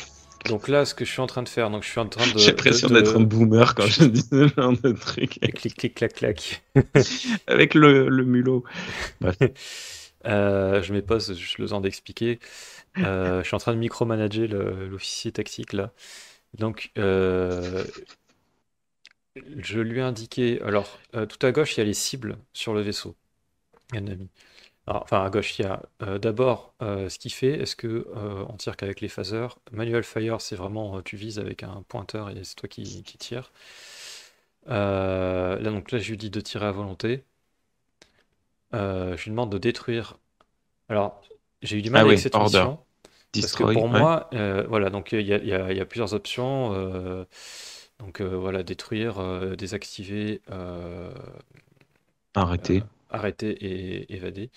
Donc là, ce que je suis en train de faire, donc je suis en train J'ai l'impression d'être un boomer quand je dis ce genre de truc. clic, clic, clac, clac. Avec le mulot. Bref. Je m'épose, juste le temps d'expliquer. Je suis en train de micromanager l'officier tactique là. Donc, je lui ai indiqué. Alors, tout à gauche, il y a les cibles sur le vaisseau. Ennemi. Alors, enfin, à gauche, il y a d'abord ce qu'il fait. Est-ce que on tire qu'avec les phasers? Manual fire, c'est vraiment tu vises avec un pointeur et c'est toi qui tires. Là, donc là, je lui dis de tirer à volonté. Je lui demande de détruire. Alors, j'ai eu du mal Ah avec oui, cette order. mission parce que Destroy, pour ouais. moi, voilà, donc il y a plusieurs options. Donc voilà, détruire, désactiver, Arrêtez. arrêter et évader.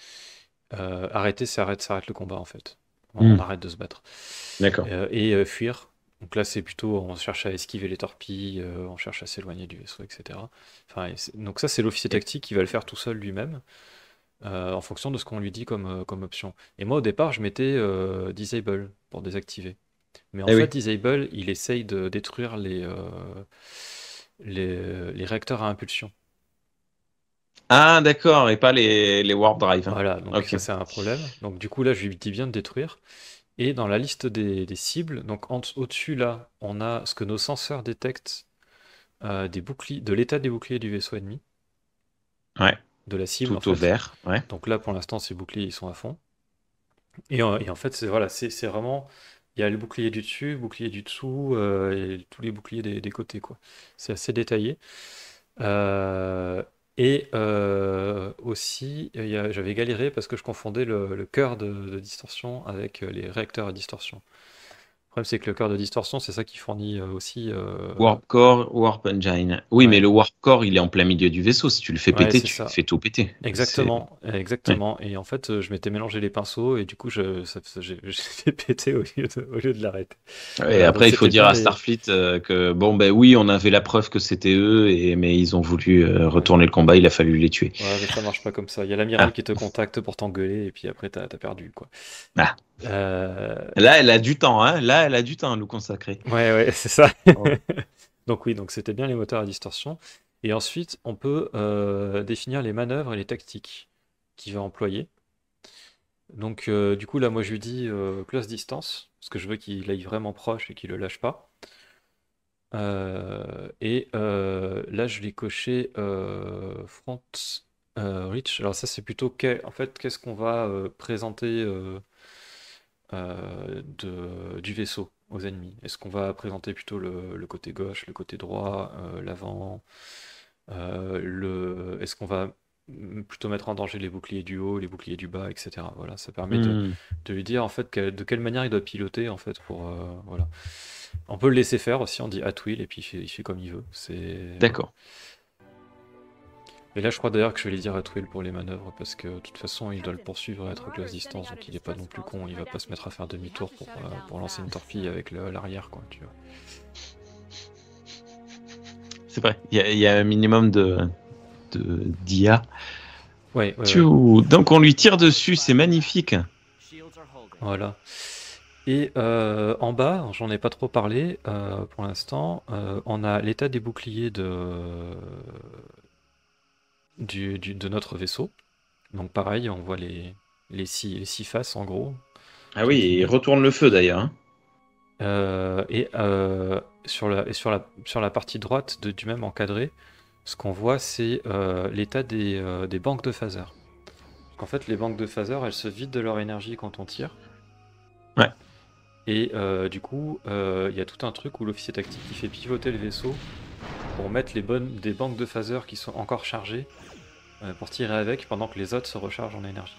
Arrêter, ça arrête le combat en fait. On Hmm, arrête de se battre. d'accord. Et fuir. Donc là, c'est plutôt, on cherche à esquiver les torpilles, on cherche à s'éloigner du vaisseau, etc. Enfin, donc ça, c'est l'officier Et, tactique qui va le faire tout seul lui-même, en fonction de ce qu'on lui dit comme option. Et moi, au départ, je mettais disable pour désactiver. Mais en eh fait, oui. disable, il essaye de détruire les réacteurs à impulsion. Ah, d'accord, et pas les warp drive, hein. Voilà, donc Ok. ça, c'est un problème. Donc du coup, là, je lui dis bien de détruire. Et dans la liste des cibles, donc au-dessus là, on a ce que nos senseurs détectent de l'état des boucliers du vaisseau ennemi, Ouais. de la cible en Tout au fait. vert. Ouais. Donc là, pour l'instant, ces boucliers ils sont à fond. Et en fait, voilà, c'est vraiment, il y a le bouclier du dessus, le bouclier du dessous et tous les boucliers des côtés quoi. C'est assez détaillé. Euh, et aussi, j'avais galéré parce que je confondais le cœur de distorsion avec les réacteurs à distorsion. problème, c'est que le cœur de distorsion, c'est ça qui fournit aussi. Warp Core, Warp Engine. Oui, mais Ouais, le Warp Core, il est en plein milieu du vaisseau. Si tu le fais ouais, péter, c'est tu ça. fais tout péter. Exactement, Ouais. exactement. Et en fait, je m'étais mélangé les pinceaux et du coup, j'ai fait péter au lieu de l'arrêter. Et Voilà, donc après, il faut c'était dire bien à les. Starfleet que bon, ben oui, on avait la preuve que c'était eux, mais ils ont voulu Ouais. retourner le combat. Il a fallu les tuer. Ouais, mais ça marche pas comme ça. Il y a l'amiral Ah, qui te contacte pour t'engueuler et puis après, t'as perdu, quoi. ah. Euh, Là, elle a du temps, hein. Là, elle a du temps à nous consacrer. Ouais, ouais, c'est ça. Oh. Donc oui, donc c'était bien les moteurs à distorsion. Et ensuite, on peut définir les manœuvres et les tactiques qu'il va employer. Donc du coup, là, moi, je lui dis close distance, parce que je veux qu'il aille vraiment proche et qu'il le lâche pas. Là, je l'ai coché front reach. Alors ça, c'est plutôt en fait, qu'est-ce qu'on va présenter du vaisseau aux ennemis. Est-ce qu'on va présenter plutôt le côté gauche, le côté droit, l'avant est-ce qu'on va plutôt mettre en danger les boucliers du haut, les boucliers du bas, etc. Voilà, ça permet Hmm. de lui dire en fait de quelle manière il doit piloter en fait pour voilà. On peut le laisser faire aussi, on dit at will et puis il fait comme il veut. C'est voilà. D'accord. Et là, je crois d'ailleurs que je vais lui dire at will pour les manœuvres parce que de toute façon, il doit le poursuivre à être close distance, donc il est pas non plus con. Il va pas se mettre à faire demi-tour pour lancer une torpille avec l'arrière, quoi. Tu vois. C'est vrai. Il y a un minimum d'IA. Ouais, ouais, ouais. Tchou. Donc on lui tire dessus, c'est magnifique. Voilà. Et en bas, j'en ai pas trop parlé pour l'instant. On a l'état des boucliers de notre vaisseau. Donc pareil, on voit les six faces en gros, Ah entre oui, et il guillemets. retourne le feu d'ailleurs, hein. Sur la partie droite du même encadré, ce qu'on voit, c'est l'état des banques de phaser. En fait, les banques de phaser, elles se vident de leur énergie quand on tire. Ouais. Et du coup, il y a tout un truc où l'officier tactique il fait pivoter le vaisseau pour mettre des banques de phaser qui sont encore chargées pour tirer avec pendant que les autres se rechargent en énergie.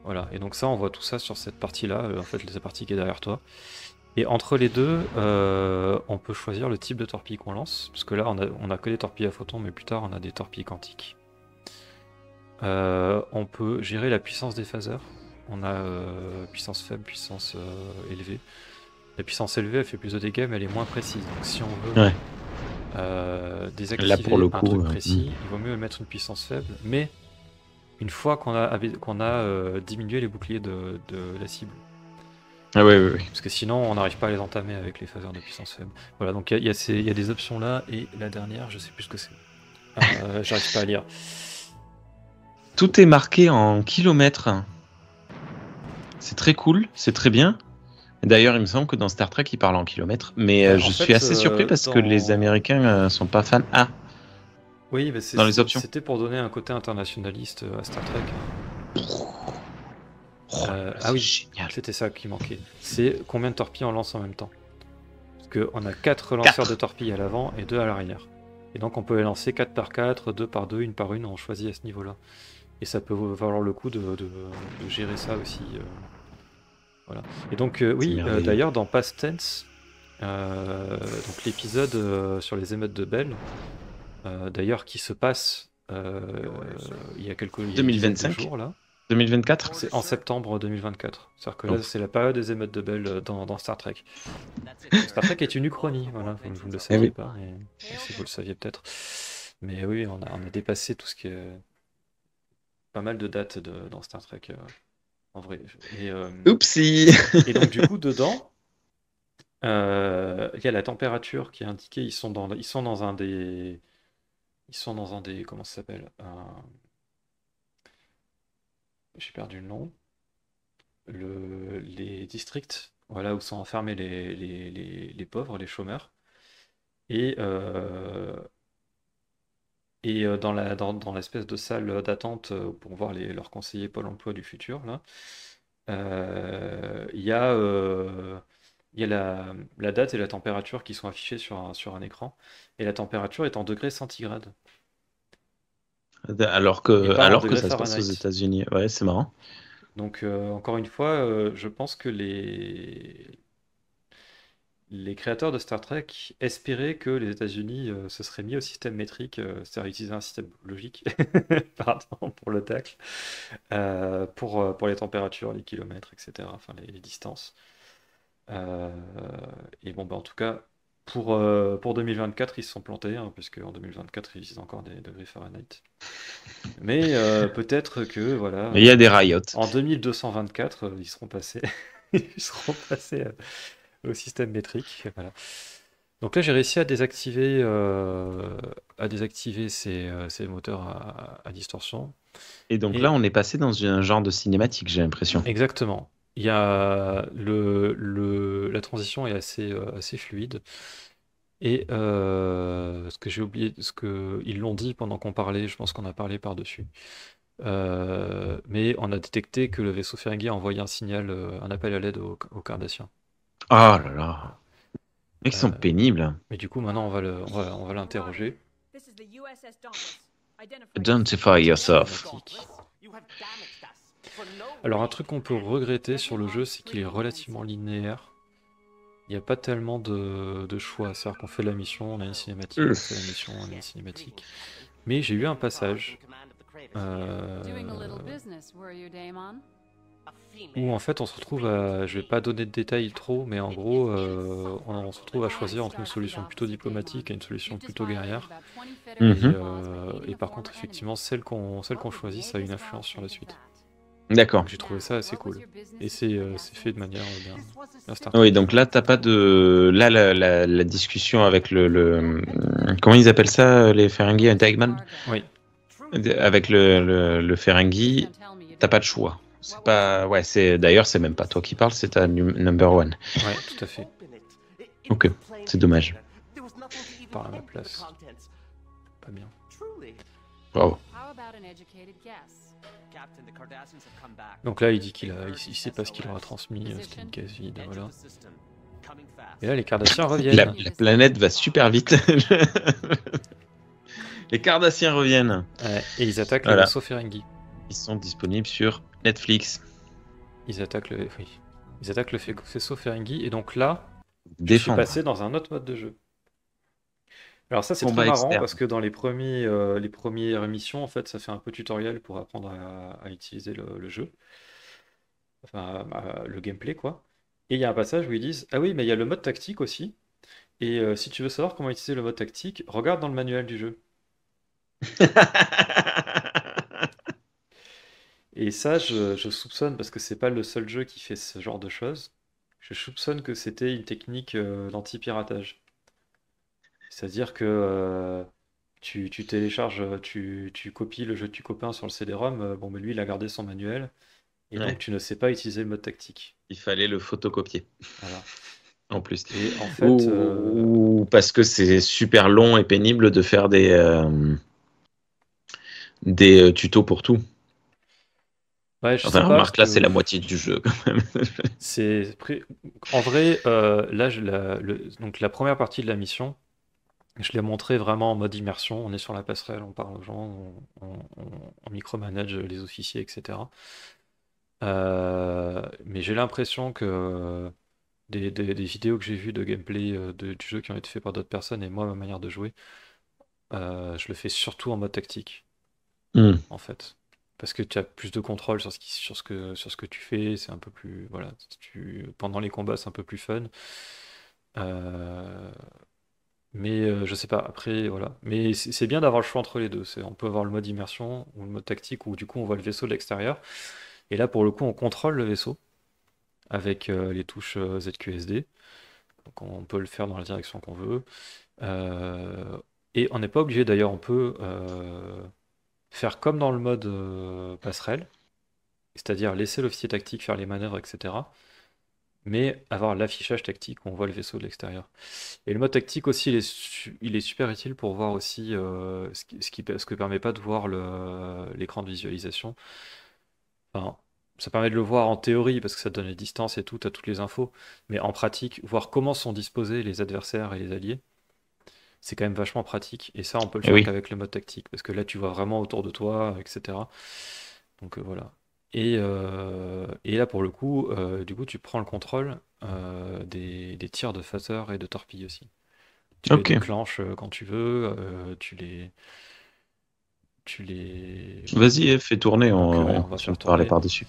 Voilà, et donc ça, on voit tout ça sur cette partie-là, en fait, la partie qui est derrière toi. Et entre les deux, on peut choisir le type de torpille qu'on lance, parce que là, on a que des torpilles à photons, mais plus tard, on a des torpilles quantiques. On peut gérer la puissance des phasers. On a puissance faible, puissance élevée. La puissance élevée, elle fait plus de dégâts, mais elle est moins précise. Donc si on veut Ouais. Là pour désactiver le un coup. truc précis, il vaut mieux mettre une puissance faible, mais une fois qu'on a diminué les boucliers de la cible. Ah ouais, ouais, ouais. Parce que sinon, on n'arrive pas à les entamer avec les phasers de puissance faible. Voilà, donc il y a des options là, et la dernière, je sais plus ce que c'est. J'arrive pas à lire. Tout est marqué en kilomètres. C'est très cool, c'est très bien. D'ailleurs, il me semble que dans Star Trek, ils parlent en kilomètres. Mais Bah, je en suis fait, assez surpris parce que les Américains sont pas fans. Ah, Oui, mais dans les options. c'était pour donner un côté internationaliste à Star Trek. Oh, Ah c'est oui, génial. c'était ça qui manquait. C'est combien de torpilles on lance en même temps. Parce qu'on a 4 lanceurs de 4. torpilles à l'avant et 2 à l'arrière. Et donc on peut les lancer 4 par 4, 2 par 2, 1 par 1, on choisit à ce niveau-là. Et ça peut valoir le coup de gérer ça aussi. Voilà. Et donc, C'est oui, merveilleux. d'ailleurs, dans Past Tense, donc l'épisode sur les émeutes de Bell, d'ailleurs, qui se passe il y a une dizaine de 2025, jours, là. 2024. C'est en septembre 2024. C'est-à-dire que Oh. là, c'est la période des émeutes de Bell dans Star Trek. Star Trek est une uchronie, voilà, vous ne le saviez oui. pas, et si vous le saviez peut-être. Mais oui, on a dépassé tout ce qui est. Pas mal de dates dans Star Trek, en vrai. Oupsie. Et donc, du coup, dedans, il y a la température qui est indiquée. Ils sont dans un des. Ils sont dans un des. Comment ça s'appelle? J'ai perdu le nom. Les districts, voilà, où sont enfermés les pauvres, les chômeurs. Et, dans l'espèce de salle d'attente pour voir leurs conseillers Pôle emploi du futur, là, il y a la date et la température qui sont affichées sur un écran. Et la température est en degrés centigrades et pas en Alors que degrés ça se passe aux Fahrenheit. États-Unis. Ouais, c'est marrant. Donc, encore une fois, je pense que les créateurs de Star Trek espéraient que les États-Unis se seraient mis au système métrique, c'est-à-dire utiliser un système logique, pardon pour le tacle, pour les températures, les kilomètres, etc., enfin les distances. Euh, et bon, bah, en tout cas, pour 2024, ils se sont plantés, hein, puisque en 2024, ils utilisent encore des degrés Fahrenheit. Mais peut-être que, voilà, Il y a des riots. en 2224, ils seront passés, ils seront passés au système métrique. Voilà. Donc là, j'ai réussi à désactiver ces moteurs à distorsion. Et donc là, Et on est passé dans un genre de cinématique, j'ai l'impression. exactement. Il y a la transition est assez fluide. Et ce que j'ai oublié, ce que ils l'ont dit pendant qu'on parlait, je pense qu'on a parlé par-dessus. Mais on a détecté que le vaisseau Ferengi a envoyé un signal, un appel à l'aide aux Cardassiens. Oh là là. Ils Euh, sont pénibles. mais du coup, maintenant, on va l'interroger. Identify yourself. Automatique. Alors, un truc qu'on peut regretter sur le jeu, c'est qu'il est relativement linéaire. Il n'y a pas tellement de choix. C'est-à-dire qu'on fait la mission, on a une cinématique, on fait la mission, on a une cinématique. Mais j'ai eu un passage où en fait on se retrouve à, je vais pas donner de détails trop, mais en gros on se retrouve à choisir entre une solution plutôt diplomatique et une solution plutôt guerrière. Mhm. Et par contre effectivement celle qu'on choisit ça a une influence sur la suite. D'accord. Donc j'ai trouvé ça assez cool. Et c'est fait de manière bien Star Oui, Trek. donc là, t'as pas de. Là, la discussion avec Comment ils appellent ça, les Ferengi, un Taigman? Oui, Avec le Ferengi, t'as pas de choix. C'est pas. Ouais, d'ailleurs, c'est même pas toi qui parles, c'est ta number one. ouais, tout à fait. Ok, c'est dommage. Par à ma place. Pas bien. Bravo. Donc là il dit il sait pas ce qu'il aura transmis, c'était une case vide, voilà. Et là les Cardassiens reviennent. La planète va super vite. Les Cardassiens reviennent. Ouais, et ils attaquent le Voilà. vaisseau Ferengi. Ils sont disponibles sur Netflix. Ils attaquent le vaisseau Ferengi. Et donc là, je suis Défendre. passé dans un autre mode de jeu. Alors ça, c'est très Combat marrant externe. parce que dans les premières missions, en fait, ça fait un peu tutoriel pour apprendre à utiliser le jeu. Enfin, le gameplay, quoi. Et il y a un passage où ils disent, ah oui, mais il y a le mode tactique aussi. Et si tu veux savoir comment utiliser le mode tactique, regarde dans le manuel du jeu. Et ça, je soupçonne, parce que c'est pas le seul jeu qui fait ce genre de choses, je soupçonne que c'était une technique d'anti-piratage. C'est-à-dire que tu télécharges, tu copies le jeu de tu copain sur le CD-ROM, bon, mais lui, il a gardé son manuel, et donc Ouais. tu ne sais pas utiliser le mode tactique. Il fallait le photocopier Voilà. en plus. Et en fait, Ou parce que c'est super long et pénible de faire des tutos pour tout. ouais, je sais Enfin, pas, parce remarque, là, c'est que la moitié du jeu quand même. en vrai, là, donc la première partie de la mission, je l'ai montré vraiment en mode immersion. On est sur la passerelle, on parle aux gens, on micromanage les officiers, etc. Mais j'ai l'impression que des vidéos que j'ai vues de gameplay du jeu qui ont été faites par d'autres personnes et moi, ma manière de jouer, je le fais surtout en mode tactique, Hmm. en fait. Parce que tu as plus de contrôle sur ce que tu fais, c'est un peu plus. Voilà, pendant les combats, c'est un peu plus fun. Euh, Mais je sais pas, après, voilà. Mais c'est bien d'avoir le choix entre les deux. On peut avoir le mode immersion ou le mode tactique où du coup on voit le vaisseau de l'extérieur. Et là, pour le coup, on contrôle le vaisseau avec les touches ZQSD. Donc on peut le faire dans la direction qu'on veut. Euh, et on n'est pas obligé d'ailleurs, on peut faire comme dans le mode passerelle, c'est-à-dire laisser l'officier tactique faire les manœuvres, etc. Mais avoir l'affichage tactique où on voit le vaisseau de l'extérieur. Et le mode tactique aussi, il est super utile pour voir aussi ce que permet pas de voir l'écran de visualisation. Enfin, ça permet de le voir en théorie parce que ça te donne les distances et tout, t'as toutes les infos. Mais en pratique, voir comment sont disposés les adversaires et les alliés, c'est quand même vachement pratique. Et ça, on peut le Eh faire oui. qu'avec le mode tactique parce que là, tu vois vraiment autour de toi, etc. Donc voilà. Et là, pour le coup, du coup, tu prends le contrôle des tirs de phaser et de torpilles aussi. Tu les Ok. déclenches quand tu veux, tu les. Vas-y, fais tourner, Donc ouais, on on va continue faire de parler tourner. par-dessus.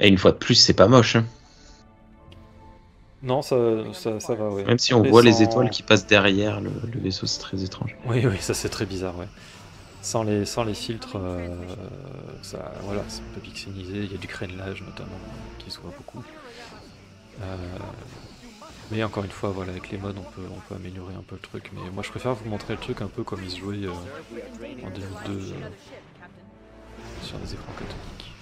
Et une fois de plus, c'est pas moche, hein. Non, ça va, ouais. Même si on Après, voit les étoiles sans. qui passent derrière le vaisseau, c'est très étrange. Oui, oui, ça c'est très bizarre, ouais. Sans les filtres, ça, voilà, c'est un peu pixelisé. Il y a du crénelage notamment qui se voit beaucoup. Euh, mais encore une fois, voilà, avec les modes, on peut améliorer un peu le truc. Mais moi, je préfère vous montrer le truc un peu comme il se jouait en 2002 sur des écrans cathodiques.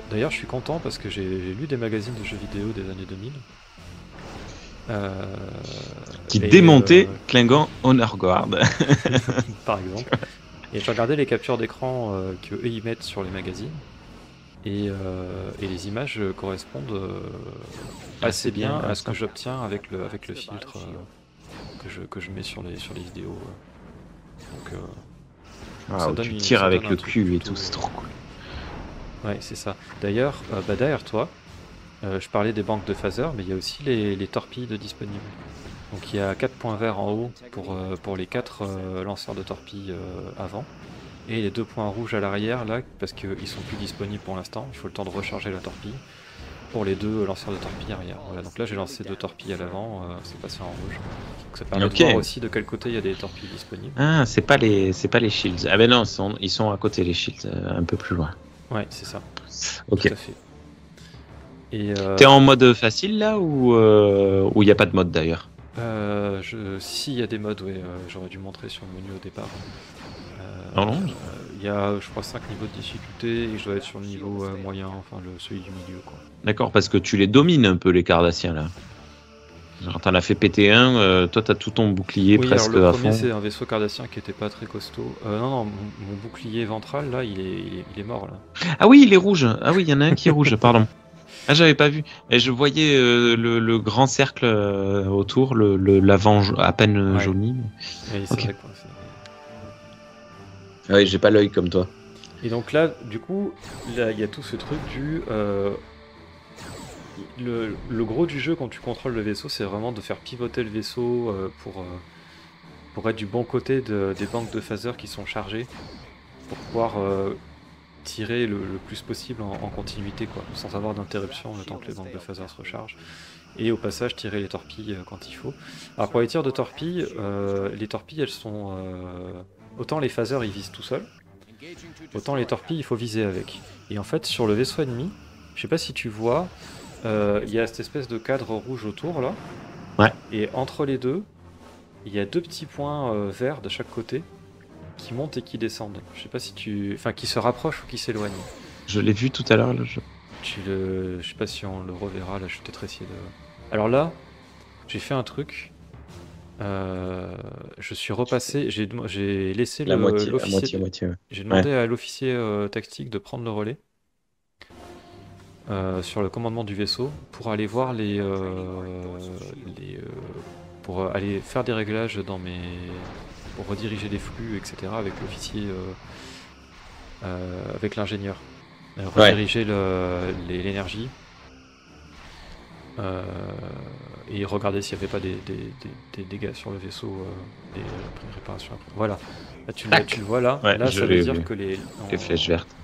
D'ailleurs, je suis content parce que j'ai lu des magazines de jeux vidéo des années 2000. Qui Et, démontait Klingon Honor Guard. par exemple. Et j'ai regardé les captures d'écran qu'eux ils mettent sur les magazines. Et les images correspondent assez bien à ce que j'obtiens avec le filtre que je mets sur les vidéos. Donc ça donne tu tires avec le cul et plutôt, tout, c'est trop cool. Ouais, c'est ça. D'ailleurs, derrière toi, je parlais des banques de phaser, mais il y a aussi les torpilles de disponibles. Donc il y a 4 points verts en haut pour les 4 lanceurs de torpilles avant. Et les 2 points rouges à l'arrière, là, parce qu'ils sont plus disponibles pour l'instant, il faut le temps de recharger la torpille, pour les 2 lanceurs de torpilles arrière. Voilà, donc là j'ai lancé 2 torpilles à l'avant, c'est passé en rouge. Donc ça permet de voir aussi de quel côté il y a des torpilles disponibles. Ah, c'est pas les shields. Ah ben non, ils sont à côté les shields, un peu plus loin. Ouais, c'est ça. Ok. Tout à fait. Et t'es en mode facile là ou il n'y a pas de mode d'ailleurs? Si, il y a des modes, ouais, j'aurais dû montrer sur le menu au départ. Non. Il y a, je crois, 5 niveaux de difficulté et je dois être sur le niveau moyen, enfin celui du milieu, quoi. D'accord, parce que tu les domines un peu les Cardassiens là. Genre t'en as fait péter un, toi t'as tout ton bouclier Oui, presque alors le à premier fond. c'est un vaisseau cardassien qui était pas très costaud. Non, mon bouclier ventral là, il est mort là. Ah oui, il est rouge. Ah oui, il y en a un qui est rouge, pardon. Ah, j'avais pas vu. Et je voyais le grand cercle autour, l'avant à peine jauni. Oui, c'est vrai quoi. Ah oui, j'ai pas l'œil comme toi. Et donc là, du coup, il y a tout ce truc du... le gros du jeu quand tu contrôles le vaisseau, c'est vraiment de faire pivoter le vaisseau pour être du bon côté des banques de phaser qui sont chargées, pour pouvoir tirer le plus possible en continuité, quoi, sans avoir d'interruption le temps que les banques de phaser se rechargent. Et au passage, tirer les torpilles quand il faut. Alors pour les tirs de torpilles, elles sont... autant les phasers ils visent tout seuls, autant les torpilles il faut viser avec. Et en fait, sur le vaisseau ennemi, je sais pas si tu vois, il y a cette espèce de cadre rouge autour là. Ouais. Et entre les deux, il y a 2 petits points verts de chaque côté qui montent et qui descendent. Je sais pas si tu... Enfin, qui se rapprochent ou qui s'éloignent. Je l'ai vu tout à l'heure. Je sais pas si on le reverra, là je vais peut-être essayer de... Alors là, j'ai fait un truc. Je suis repassé, j'ai laissé la l'officier... moitié. Ouais. J'ai demandé à l'officier tactique de prendre le relais sur le commandement du vaisseau pour aller voir pour aller faire des réglages pour rediriger les flux, etc. avec l'officier, avec l'ingénieur. Rediriger l'énergie et regarder s'il n'y avait pas des dégâts sur le vaisseau, des réparations après. Voilà. Là, tu le vois là. Ouais, là, ça veut dire vu. que les flèches vertes.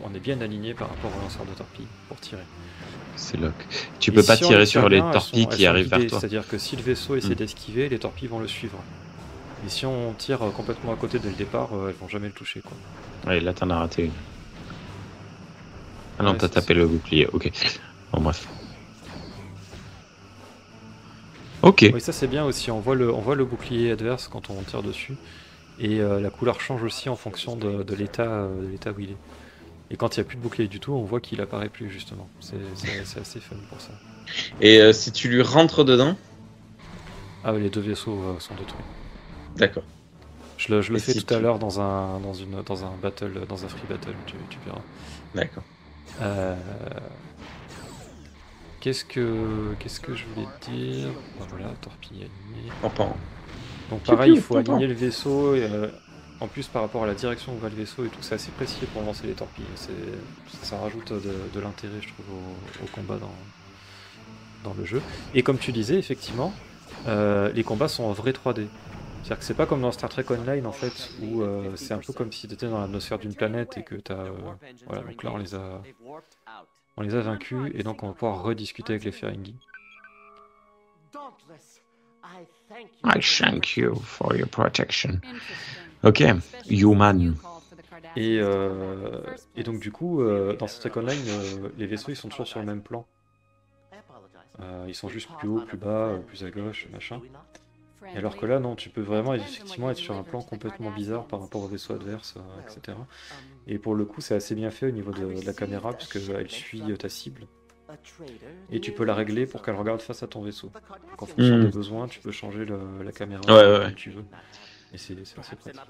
On est bien aligné par rapport au lanceur de torpilles pour tirer. C'est lock. Tu peux pas tirer sur les torpilles qui arrivent vers toi. C'est-à-dire que si le vaisseau essaie d'esquiver, les torpilles vont le suivre. Et si on tire complètement à côté dès le départ, elles vont jamais le toucher, quoi. Ouais, là t'en as raté une. Ah non, t'as tapé le bouclier, ok. Bon, bref. Ok. Oui, ça c'est bien aussi, on voit le bouclier adverse quand on tire dessus. Et la couleur change aussi en fonction de l'état où il est. Et quand il n'y a plus de bouclier du tout, on voit qu'il apparaît plus, justement. C'est assez fun pour ça. Et si tu lui rentres dedans? Ah oui, les 2 vaisseaux sont détruits. D'accord. Je le fais tout à l'heure dans un battle, dans un free battle, tu verras. D'accord. Qu'est-ce que je voulais te dire? Voilà, torpille alignée. Pampan. Donc pareil, il faut aligner le vaisseau En plus, par rapport à la direction où va le vaisseau et tout, c'est assez précis pour lancer les torpilles. Ça rajoute de l'intérêt, je trouve, au combat dans le jeu. Et comme tu disais, effectivement, les combats sont en vrai 3D. C'est-à-dire que c'est pas comme dans Star Trek Online, en fait, où c'est un peu comme si tu étais dans l'atmosphère d'une planète et que tu as... voilà, donc là, on les a vaincus, et donc on va pouvoir rediscuter avec les Ferengi. I thank you for your protection. Ok, human. Et donc du coup, dans Star Trek Online, les vaisseaux ils sont toujours sur le même plan. Ils sont juste plus haut, plus bas, plus à gauche, machin. Et alors que là, non, tu peux vraiment effectivement être sur un plan complètement bizarre par rapport au vaisseau adverse, etc. Et pour le coup, c'est assez bien fait au niveau de la caméra, parce qu'elle suit ta cible. Et tu peux la régler pour qu'elle regarde face à ton vaisseau. Donc en fonction des besoins, tu peux changer la caméra comme tu veux. Et c'est assez pratique.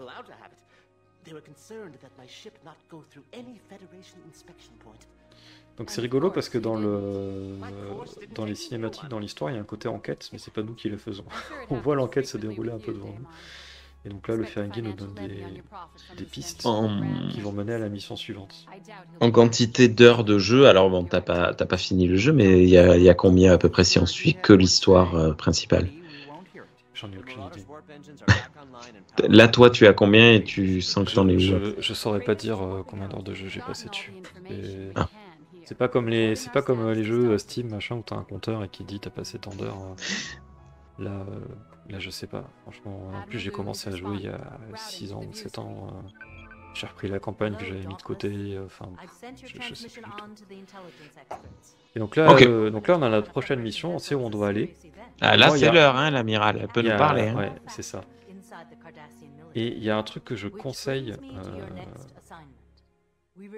Donc c'est rigolo parce que dans les cinématiques, dans l'histoire, il y a un côté enquête, mais c'est pas nous qui le faisons. On voit l'enquête se dérouler un peu devant nous. Et donc là, le Ferengi nous donne des pistes qui vont mener à la mission suivante. En quantité d'heures de jeu, alors bon, t'as pas fini le jeu, mais il y a combien à peu près si on suit que l'histoire principale? J'en ai aucune idée. Là, toi, tu as combien et tu sens que t'en es où? Je saurais pas dire combien d'heures de jeu j'ai passé dessus. C'est pas comme les jeux Steam machin où t'as un compteur et qui dit t'as passé tant d'heures. Là, je sais pas. Franchement, en plus j'ai commencé à jouer il y a 6 ans ou 7 ans. J'ai repris la campagne que j'avais mis de côté. Enfin, je sais plus du tout. Et donc là, on a la prochaine mission. On sait où on doit aller. Ah, là, c'est l'heure, hein, l'amiral. Elle peut nous parler. Hein. Ouais, c'est ça. Et il y a un truc que je conseille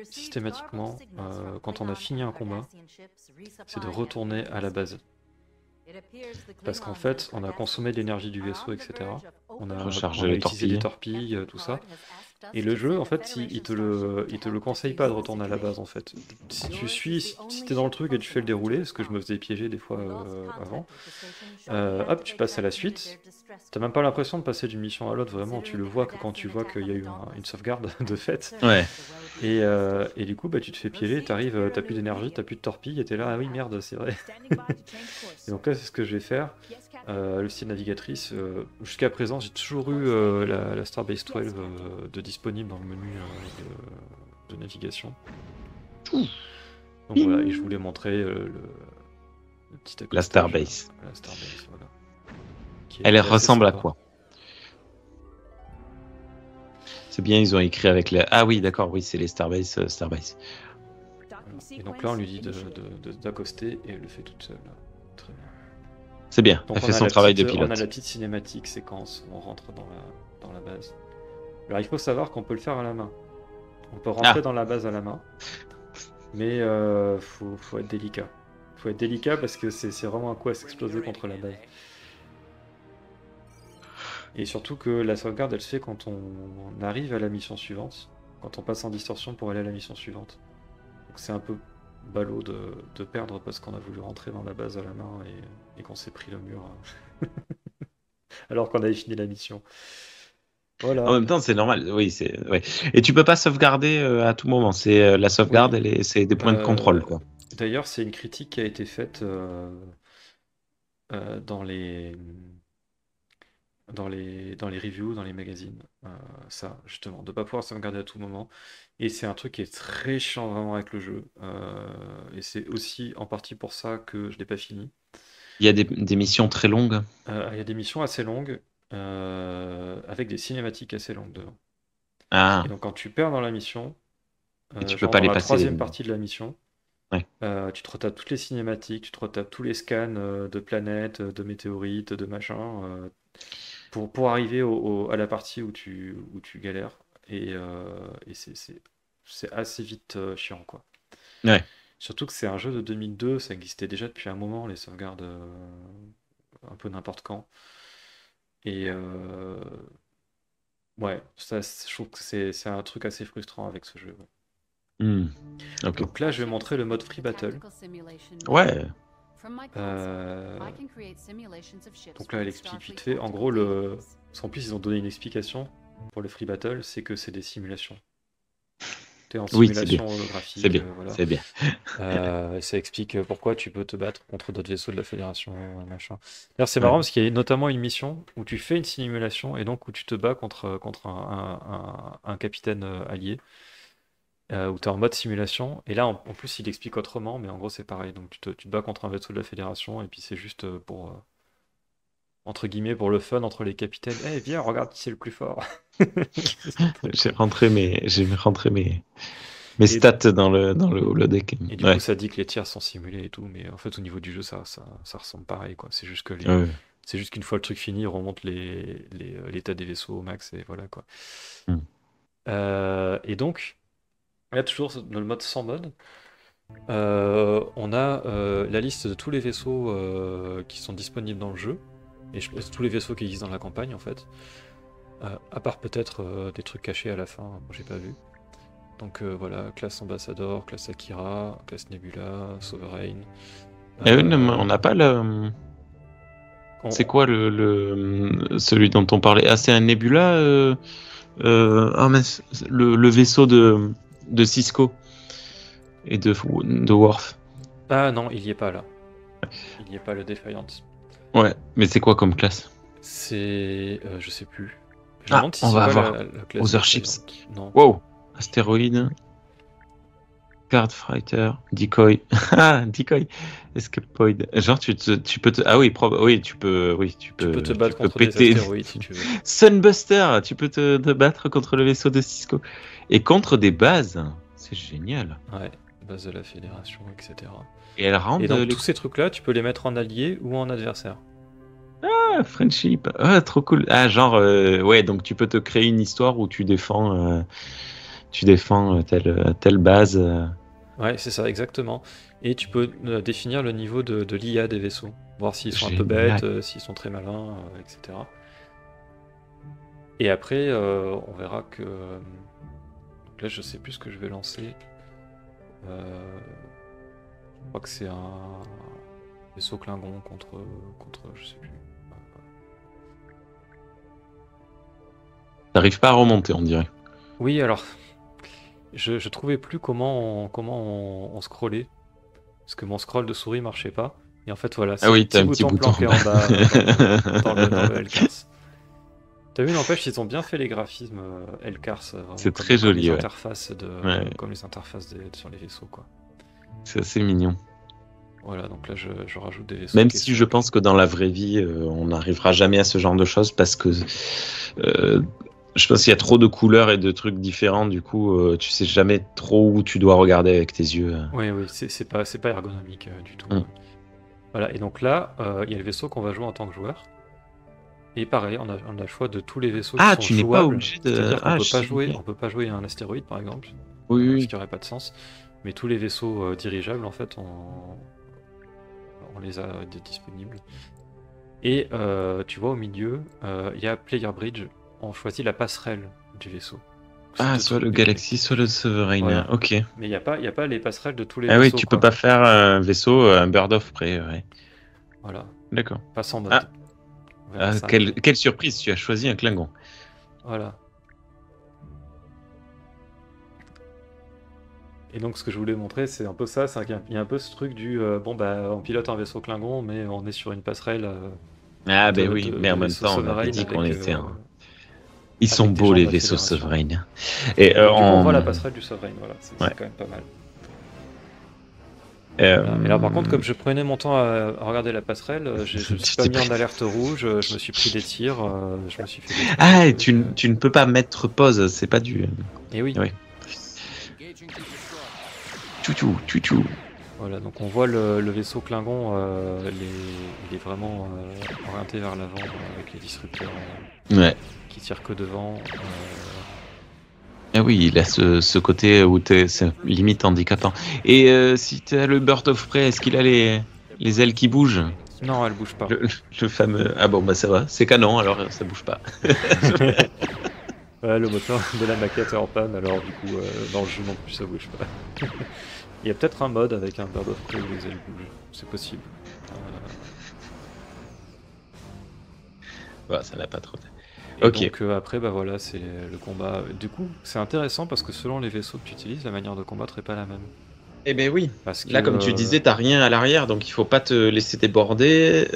systématiquement quand on a fini un combat, c'est de retourner à la base. Parce qu'en fait, on a consommé de l'énergie du vaisseau, etc. On a utilisé des torpilles, tout ça. Et le jeu, en fait, il te le conseille pas de retourner à la base, en fait. Si t'es dans le truc et tu fais le déroulé, ce que je me faisais piéger des fois avant, hop, tu passes à la suite. T'as même pas l'impression de passer d'une mission à l'autre, vraiment. Tu le vois que quand tu vois qu'il y a eu une sauvegarde de fait. Ouais. Et du coup, bah, tu te fais piéger, t'arrives, t'as plus d'énergie, t'as plus de torpille, et t'es là, ah oui, merde, c'est vrai. Et donc là, c'est ce que je vais faire. Le style navigatrice, jusqu'à présent, j'ai toujours eu la Starbase 12 de disponible dans le menu de navigation. Donc voilà, et je voulais montrer le petit accostage. La Starbase. La Starbase, voilà. Elle ressemble à quoi? C'est bien, ils ont écrit avec les... Ah oui, d'accord, oui, c'est les Starbase. Voilà. Et donc là, on lui dit d'accoster et elle le fait toute seule. Très bien. C'est bien, donc elle fait son travail de pilote. On a la petite cinématique séquence où on rentre dans la base. Alors il faut savoir qu'on peut le faire à la main. On peut rentrer dans la base à la main, mais faut être délicat. Faut être délicat parce que c'est vraiment un coup à s'exploser contre la base. Et surtout que la sauvegarde elle se fait quand on arrive à la mission suivante, quand on passe en distorsion pour aller à la mission suivante. Donc c'est un peu ballot de perdre parce qu'on a voulu rentrer dans la base à la main et qu'on s'est pris le mur alors qu'on avait fini la mission. Voilà. En même temps, c'est normal. Oui, ouais. Et tu peux pas sauvegarder à tout moment. C'est la sauvegarde, c'est des points de contrôle, quoi. D'ailleurs, c'est une critique qui a été faite dans les reviews, dans les magazines. Ça, justement, de pas pouvoir sauvegarder à tout moment. Et c'est un truc qui est très chiant vraiment avec le jeu. Et c'est aussi en partie pour ça que je l'ai pas fini. Il y a des missions très longues. Il y a des missions assez longues avec des cinématiques assez longues devant. Ah. Et donc quand tu perds dans la mission, tu peux pas dans les la passer. Troisième partie de la mission, ouais. Tu te retapes toutes les cinématiques, tu te retapes tous les scans de planètes, de météorites, de machins, pour arriver à la partie où tu galères. Et c'est assez vite chiant, quoi. Ouais. Surtout que c'est un jeu de 2002, ça existait déjà depuis un moment, les sauvegardes un peu n'importe quand. Et ouais, je trouve que c'est un truc assez frustrant avec ce jeu. Ouais. Okay. Donc là, je vais montrer le mode Free Battle. Ouais. Donc là, elle explique vite fait. En gros, parce qu'en plus, ils ont donné une explication. pour le Free Battle, c'est que c'est des simulations. T'es en Oui, c'est bien. simulation C'est holographique, bien. voilà. C'est bien. Et ça explique pourquoi tu peux te battre contre d'autres vaisseaux de la Fédération, machin. D'ailleurs, c'est Ouais. marrant parce qu'il y a notamment une mission où tu fais une simulation et donc où tu te bats contre un capitaine allié, où tu es en mode simulation. Et là, en plus, il explique autrement, mais en gros, c'est pareil. Donc, tu te bats contre un vaisseau de la Fédération et puis c'est juste pour, entre guillemets, pour le fun entre les capitaines. Eh, viens, regarde qui c'est le plus fort. C'est très cool. J'ai rentré mes Et, stats dans le holodeck. et du coup, Ouais. ça dit que les tirs sont simulés et tout, mais en fait, au niveau du jeu, ça ressemble pareil, quoi. C'est juste que Ouais. c'est juste qu'une fois le truc fini, il remonte l'état des vaisseaux au max et voilà, quoi. Hmm. Et donc, là, toujours dans le mode sans mode, on a la liste de tous les vaisseaux qui sont disponibles dans le jeu, et tous les vaisseaux qui existent dans la campagne, en fait. À part peut-être des trucs cachés à la fin, moi j'ai pas vu. Donc voilà, classe Ambassador, classe Akira, classe Nebula, Sovereign. Non, mais on n'a pas le. C'est quoi celui dont on parlait? Ah, c'est un Nebula. Ah, mince, le vaisseau de Cisco et de Worf. Ah non, il y est pas là. Il y est pas le Defiant. Ouais, mais c'est quoi comme classe? C'est. Je sais plus. Je me Ah, demande si on c'est va pas avoir la classe Other Ships. Defiant. Non. Wow, astéroïde, Guard Fighter, Decoy. Ah, Decoy, Escapoid. Genre, tu peux te. Ah oui, oui, tu peux. Oui, Tu peux te battre tu peux contre des péter. astéroïdes si tu veux. Sunbuster, tu peux te battre contre le vaisseau de Cisco. Et contre des bases. C'est génial. Ouais, base de la Fédération, etc. Et elles rendent Et donc les tous ces trucs-là, tu peux les mettre en allié ou en adversaire. friendship. Ah, trop cool. Ah, genre, ouais, donc tu peux te créer une histoire où tu défends telle base. Ouais, c'est ça, exactement. Et tu peux définir le niveau de l'IA des vaisseaux. Voir s'ils sont un peu Génial. bêtes, s'ils sont très malins, etc. Et après, on verra que. Donc là, je sais plus ce que je vais lancer. Je crois que c'est un vaisseau Klingon contre je sais plus. T'arrives pas à remonter, on dirait. Oui, alors, je trouvais plus comment on scrollait. Parce que mon scroll de souris marchait pas. Et en fait, voilà, Ah c'est le oui, t'as petit un petit bouton bouton en planqué bas. en bas dans le LCARS. T'as vu, n'empêche, ils ont bien fait les graphismes LCARS, vraiment C'est comme, très comme les joli, ouais. interfaces Ouais, comme les interfaces sur les vaisseaux, quoi. c'est assez mignon. Voilà, donc là, je rajoute des vaisseaux Même qui si je pense que dans la vraie vie, on n'arrivera jamais à ce genre de choses parce que je pense qu'il y a trop de couleurs et de trucs différents. Du coup, tu sais jamais trop où tu dois regarder avec tes yeux. Oui, oui, c'est pas ergonomique du tout. Mm. Voilà, et donc là, il y a le vaisseau qu'on va jouer en tant que joueur. Et pareil, on a le choix de tous les vaisseaux qui Ah, sont tu n'es pas jouables. obligé de. C'est-à-dire qu'on Ah, peut je pas sais. jouer, Ok. on peut pas jouer à un astéroïde, par exemple, Oui, ce oui. qui aurait pas de sens. Mais tous les vaisseaux dirigeables, en fait, on les a disponibles. Et tu vois, au milieu, il y a Player Bridge. On choisit la passerelle du vaisseau. C'est Ah, deux soit trucs le techniques. Galaxy, soit le Sovereign. Voilà. Ok. Mais il y a pas les passerelles de tous les Ah oui, vaisseaux, tu peux quoi. pas faire un vaisseau, un Bird of Prey. Ouais. Voilà. D'accord. Pas sans mode. Ah, On verra ça après. quelle surprise, tu as choisi un Klingon. Voilà. Et donc, ce que je voulais montrer, c'est un peu ça. Il y a un peu ce truc du bon, bah, on pilote un vaisseau Klingon, mais on est sur une passerelle Ah, ben oui, mais de en même vaisseau temps, on avait Sovereign dit qu'on était Ils sont avec des beaux, gens les de la vaisseaux Fédération. Sovereign. Et Et donc, du coup, on voit la passerelle du Sovereign. Voilà, c'est Ouais. quand même pas mal. Euh, Voilà. Et là, par contre, comme je prenais mon temps à regarder la passerelle, je me suis pas mis en alerte rouge, je me suis pris des tirs, je me suis fait des trucs, Ah, des et tu ne peux pas mettre pause, c'est pas du. Et oui. Ouais. Tchou. Voilà, donc on voit le vaisseau Klingon, il est vraiment orienté vers l'avant avec les disrupteurs Ouais. qui tirent que devant. Ah oui, il a ce côté où c'est limite handicapant. Et si tu as le Bird of Prey, est-ce qu'il a les ailes qui bougent? Non, elle bouge pas. Le fameux. Ah bon, bah ça va, c'est canon, alors ça bouge pas. Ouais, le moteur de la maquette est en panne, alors du coup, dans le jeu non plus, ça bouge pas. Il y a peut-être un mode avec un Bird of Prey où les ailes bougent, c'est possible. Bah, ça n'a pas trop. Et Ok. donc après, bah voilà, c'est le combat. Du coup, c'est intéressant parce que selon les vaisseaux que tu utilises, la manière de combattre est pas la même. Eh ben oui. Parce que Là, comme tu disais, t'as rien à l'arrière, donc il faut pas te laisser déborder.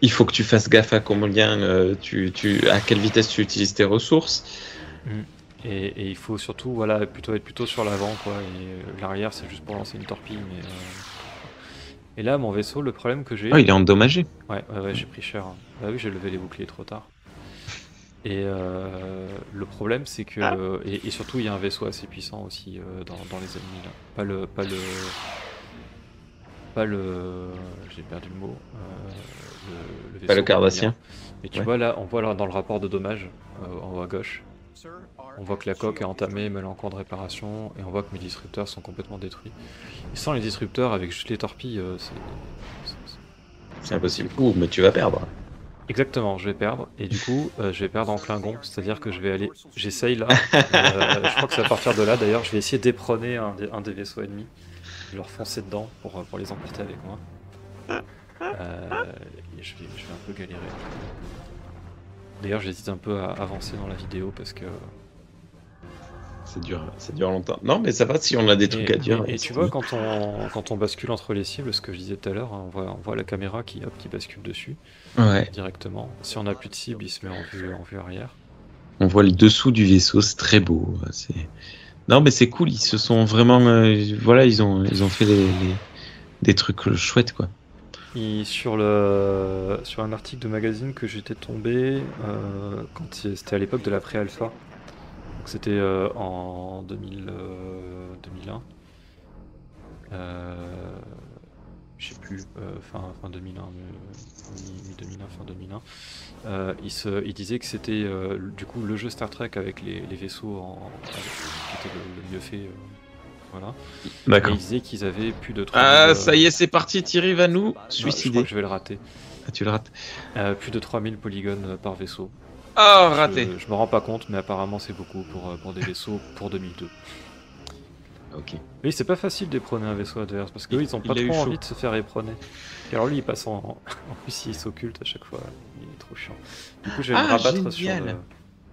Il faut que tu fasses gaffe à combien à quelle vitesse tu utilises tes ressources. mm. Et il faut surtout voilà, être plutôt sur l'avant, quoi. Et l'arrière, c'est juste pour lancer une torpille. Et là, mon vaisseau, le problème que Oh, j'ai. il est endommagé. Ouais, j'ai pris cher, hein. Bah oui, j'ai levé les boucliers trop tard. Et le problème, c'est Ah. que. Et surtout, il y a un vaisseau assez puissant aussi dans les ennemis, là. Pas le. J'ai perdu le mot. Le Pas le vaisseau cardassien. romulanien. Et tu Ouais. vois là, on voit là dans le rapport de dommages, en haut à gauche, on voit que la coque est entamée, mais elle est en cours de réparation, et on voit que mes disrupteurs sont complètement détruits. Et sans les disrupteurs, avec juste les torpilles, C'est impossible. Ouh, mais tu vas perdre. Exactement, je vais perdre, et du coup, je vais perdre en Klingon, c'est-à-dire que je vais aller. J'essaye là, je crois que c'est à partir de là d'ailleurs, je vais essayer d'éperonner un des vaisseaux ennemis, je vais leur foncer dedans pour les emporter avec moi. Et je vais un peu galérer. D'ailleurs, j'hésite un peu à avancer dans la vidéo parce que. Ça dure longtemps. Non, mais ça va si on a des trucs à dire. Et tu vois, quand on bascule entre les cibles, ce que je disais tout à l'heure, hein, on voit la caméra qui bascule dessus Ouais. directement. Si on n'a plus de cible, il se met en vue arrière. On voit le dessous du vaisseau, c'est très beau. Non, mais c'est cool. Ils se sont vraiment, voilà, ils ont fait des trucs chouettes, quoi. Et sur un article de magazine que j'étais tombé quand c'était à l'époque de la pré-alpha, donc c'était en 2001, je sais plus, fin 2001, mi-2001, fin 2001. Il disait que c'était du coup le jeu Star Trek avec les vaisseaux qui était le mieux fait. Voilà. Et D'accord. il disait qu'ils avaient plus de 3000. Ah, ça y est, c'est parti. Thierry va nous Je crois suicider. que je vais le rater. Ah, tu le rates. Plus de 3000 polygones par vaisseau. Oh, raté. Je me rends pas compte, mais apparemment c'est beaucoup pour des vaisseaux pour 2002. Ok. Oui, c'est pas facile d'éperonner un vaisseau adverse parce qu'eux ils ont pas il a eu trop chaud. envie de se faire éperonner. Et alors lui il passe en plus il s'occulte à chaque fois, il est trop chiant. Du coup je vais me rabattre sur génial. le.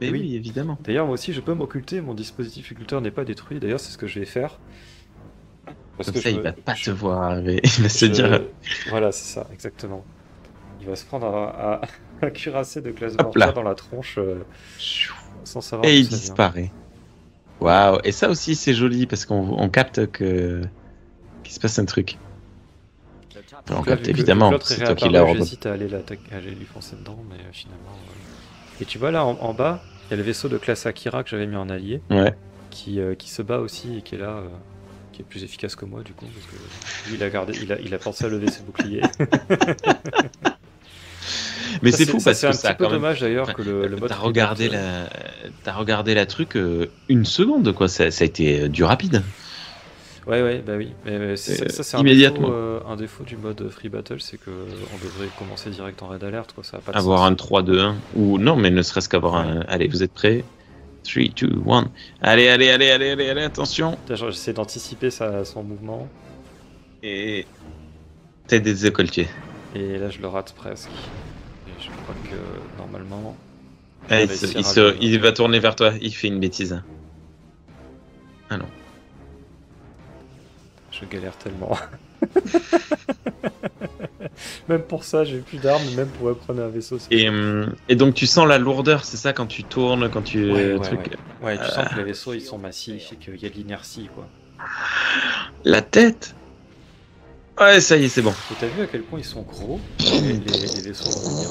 Mais Oui. oui, évidemment. D'ailleurs moi aussi je peux m'occulter, mon dispositif occulteur n'est pas détruit, d'ailleurs c'est ce que je vais faire. Parce Comme que ça, il va pas te voir arriver. Il va se dire. Voilà, c'est ça, exactement. Il va se prendre un cuirassé de classe Hop là. mortière dans la tronche sans savoir Et d'où il ça vient. disparaît. Waouh. Et ça aussi, c'est joli parce qu'on capte qu'il se passe un truc. Enfin, on Donc là, capte vu que évidemment. l'autre est C'est toi qui l'as réapparu, ordonné. j'hésite à aller lui foncer dedans, mais finalement. Et tu vois là en bas, il y a le vaisseau de classe Akira que j'avais mis en allié, Ouais. qui se bat aussi et qui est là, qui est plus efficace que moi du coup, parce que lui il a pensé à lever ses boucliers. Mais Ça, c'est fou parce c'est que un ça petit peu quand même. dommage d'ailleurs que le mode. T'as regardé la truc une seconde quoi. Ça a été du rapide. Ouais, bah oui. Mais ça c'est immédiatement. un défaut du mode Free Battle, c'est que on devrait commencer direct en raid alert, quoi. Ça a pas de Avoir sens. un 3-2-1 ou non, mais ne serait-ce qu'avoir un. Allez, vous êtes prêts? 3, 2, 1. Allez, attention. J'essaie d'anticiper son mouvement. Et tête des décolletés. Et là je le rate presque. Et je crois que normalement. Ah, il va tourner vers toi, il fait une bêtise. Ah non. Je galère tellement. Même pour ça, j'ai plus d'armes, même pour reprendre un vaisseau. Et donc tu sens la lourdeur, c'est ça quand tu tournes, quand tu. Ouais, tu sens que les vaisseaux ils sont massifs et qu'il y a de l'inertie, quoi. La tête. Ouais, ça y est, c'est bon. Et t'as vu à quel point ils sont gros, les vaisseaux romuliens?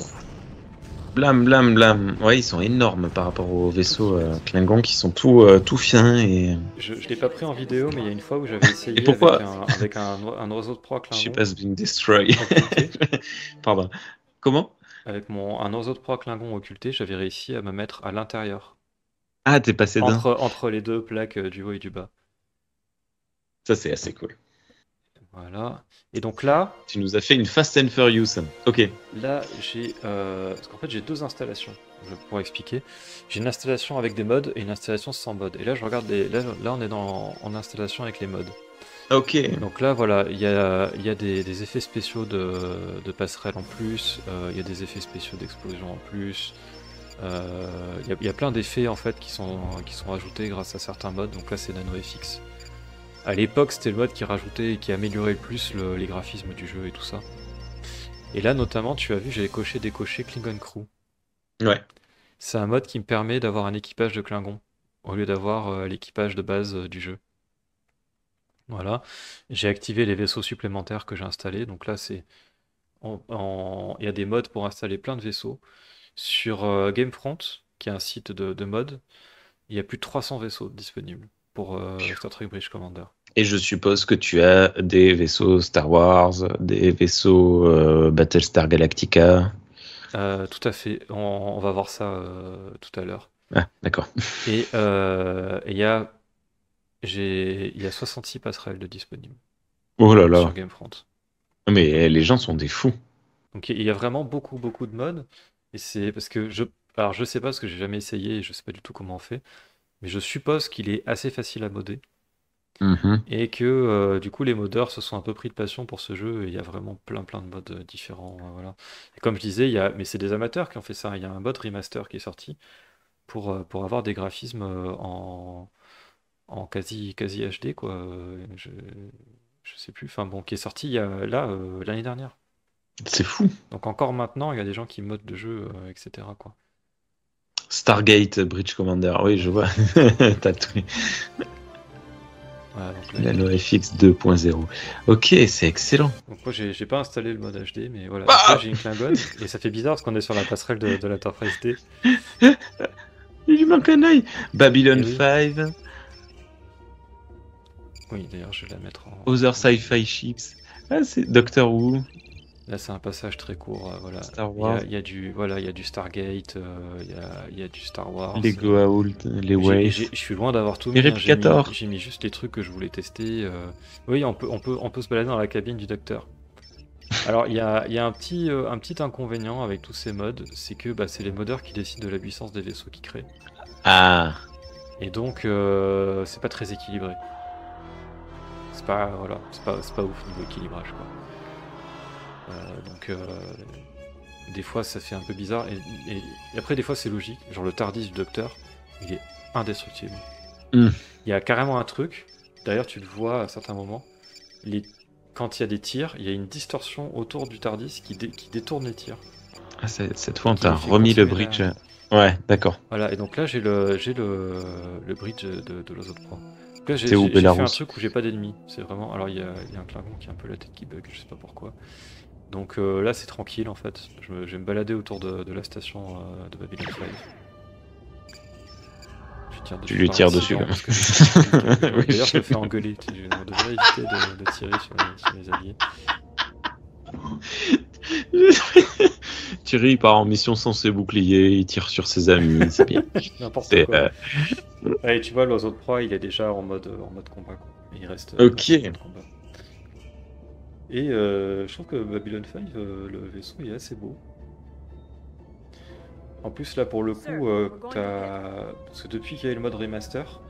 Blam. Ouais, ils sont énormes par rapport aux vaisseaux Klingon qui sont tout fins et. Je l'ai pas pris en vidéo, mais il y a une fois où j'avais essayé Et pourquoi avec un oiseau de proie Klingon. Ship has been destroyed. Pardon. Comment Avec un oiseau de proie Klingon occulté, j'avais réussi à me mettre à l'intérieur. Ah, t'es passé d'un. Entre les deux plaques du haut et du bas. Ça, c'est assez cool. Voilà. Et donc là. Tu nous as fait une Fast and Furious. Ok. Là, j'ai. Parce qu'en fait, j'ai deux installations. Pour expliquer. J'ai une installation avec des modes et une installation sans mode. Et là, je regarde là on est en installation avec les modes. Ok. Donc là, voilà, il y a des effets spéciaux de passerelle en plus. Il y a des effets spéciaux d'explosion en plus. Il y a plein d'effets en fait qui sont rajoutés grâce à certains modes. Donc là, c'est NanoFX. À l'époque, c'était le mode qui rajoutait et qui améliorait le plus les graphismes du jeu et tout ça. Et là, notamment, tu as vu, j'ai décoché Klingon Crew. Ouais. C'est un mode qui me permet d'avoir un équipage de Klingon au lieu d'avoir l'équipage de base du jeu. Voilà. J'ai activé les vaisseaux supplémentaires que j'ai installés. Donc là, il y a des modes pour installer plein de vaisseaux. Sur Gamefront, qui est un site de mode, il y a plus de 300 vaisseaux disponibles pour Star Trek Bridge Commander. Et je suppose que tu as des vaisseaux Star Wars, des vaisseaux Battlestar Galactica. Tout à fait. On va voir ça tout à l'heure. Ah, d'accord. Et il y a 66 passerelles de disponibles Oh là sur là. Gamefront. Mais les gens sont des fous. Donc il y a vraiment beaucoup, beaucoup de modes. Et c'est parce que alors je sais pas parce que j'ai jamais essayé et je sais pas du tout comment on fait. Mais je suppose qu'il est assez facile à modder. Mhm. Et que du coup les modeurs se sont un peu pris de passion pour ce jeu et il y a vraiment plein plein de modes différents. Voilà. Et comme je disais, mais c'est des amateurs qui ont fait ça. Il y a un mode remaster qui est sorti pour avoir des graphismes en quasi HD quoi. Je sais plus. Enfin bon, qui est sorti l'année dernière. C'est fou. Donc encore maintenant, il y a des gens qui modent le jeu, etc. quoi. Stargate Bridge Commander, oui, je vois. T'as tout. Voilà, donc là, NanoFX 2.0. Ok, c'est excellent. donc moi j'ai pas installé le mode HD, mais voilà. Ah Donc là j'ai une Klingon et ça fait bizarre parce qu'on est sur la passerelle de l'Enterprise D. Il lui manque un œil. Babylon Eh oui. 5, Oui, d'ailleurs je vais la mettre en. Other Sci-Fi Ships. Ah, c'est Doctor Who, Là c'est un passage très court, voilà. Star Il y a, Wars, il y a du Stargate, il y a du Star Wars. les Goa'uld, les Waves, Je suis loin d'avoir tout les mis, hein. Réplicators. J'ai mis juste les trucs que je voulais tester. Oui, on peut se balader dans la cabine du docteur. Alors, il y a un petit inconvénient avec tous ces modes, c'est que c'est les modeurs qui décident de la puissance des vaisseaux qu'ils créent. Ah, Et donc, c'est pas très équilibré. Voilà, c'est pas ouf niveau équilibrage, quoi. Donc, des fois, ça fait un peu bizarre. Et après, des fois, c'est logique. Genre, le Tardis du docteur, il est indestructible. Hmm. Il y a carrément un truc, d'ailleurs, tu le vois à certains moments. Quand il y a des tirs, il y a une distorsion autour du Tardis qui détourne les tirs. Ah, cette fois, on Qui t'a fait remis le consommer bridge. Ouais, d'accord. Voilà, et donc là j'ai le bridge de l'Ozo 3. Donc là C'est où, j'ai fait un Belarus? truc où j'ai pas d'ennemis. C'est vraiment. Alors il y a un Klingon qui a un peu la tête qui bug, je sais pas pourquoi. Donc là c'est tranquille en fait. Je vais me balader autour de la station de Babylon 5. Tu lui tires dessus, là. Parce que Oui, d'ailleurs je me fais engueuler. On devrait éviter de tirer sur les alliés. Thierry, il part en mission sans ses boucliers, il tire sur ses amis, c'est bien. N'importe C'est, quoi. Ouais, tu vois, l'Ozo 3 il est déjà en mode combat, quoi. Et il reste Ok. en mode combat. Et je trouve que Babylon 5, le vaisseau il est assez beau. En plus là pour le coup, parce que depuis qu'il y a eu le mode remaster,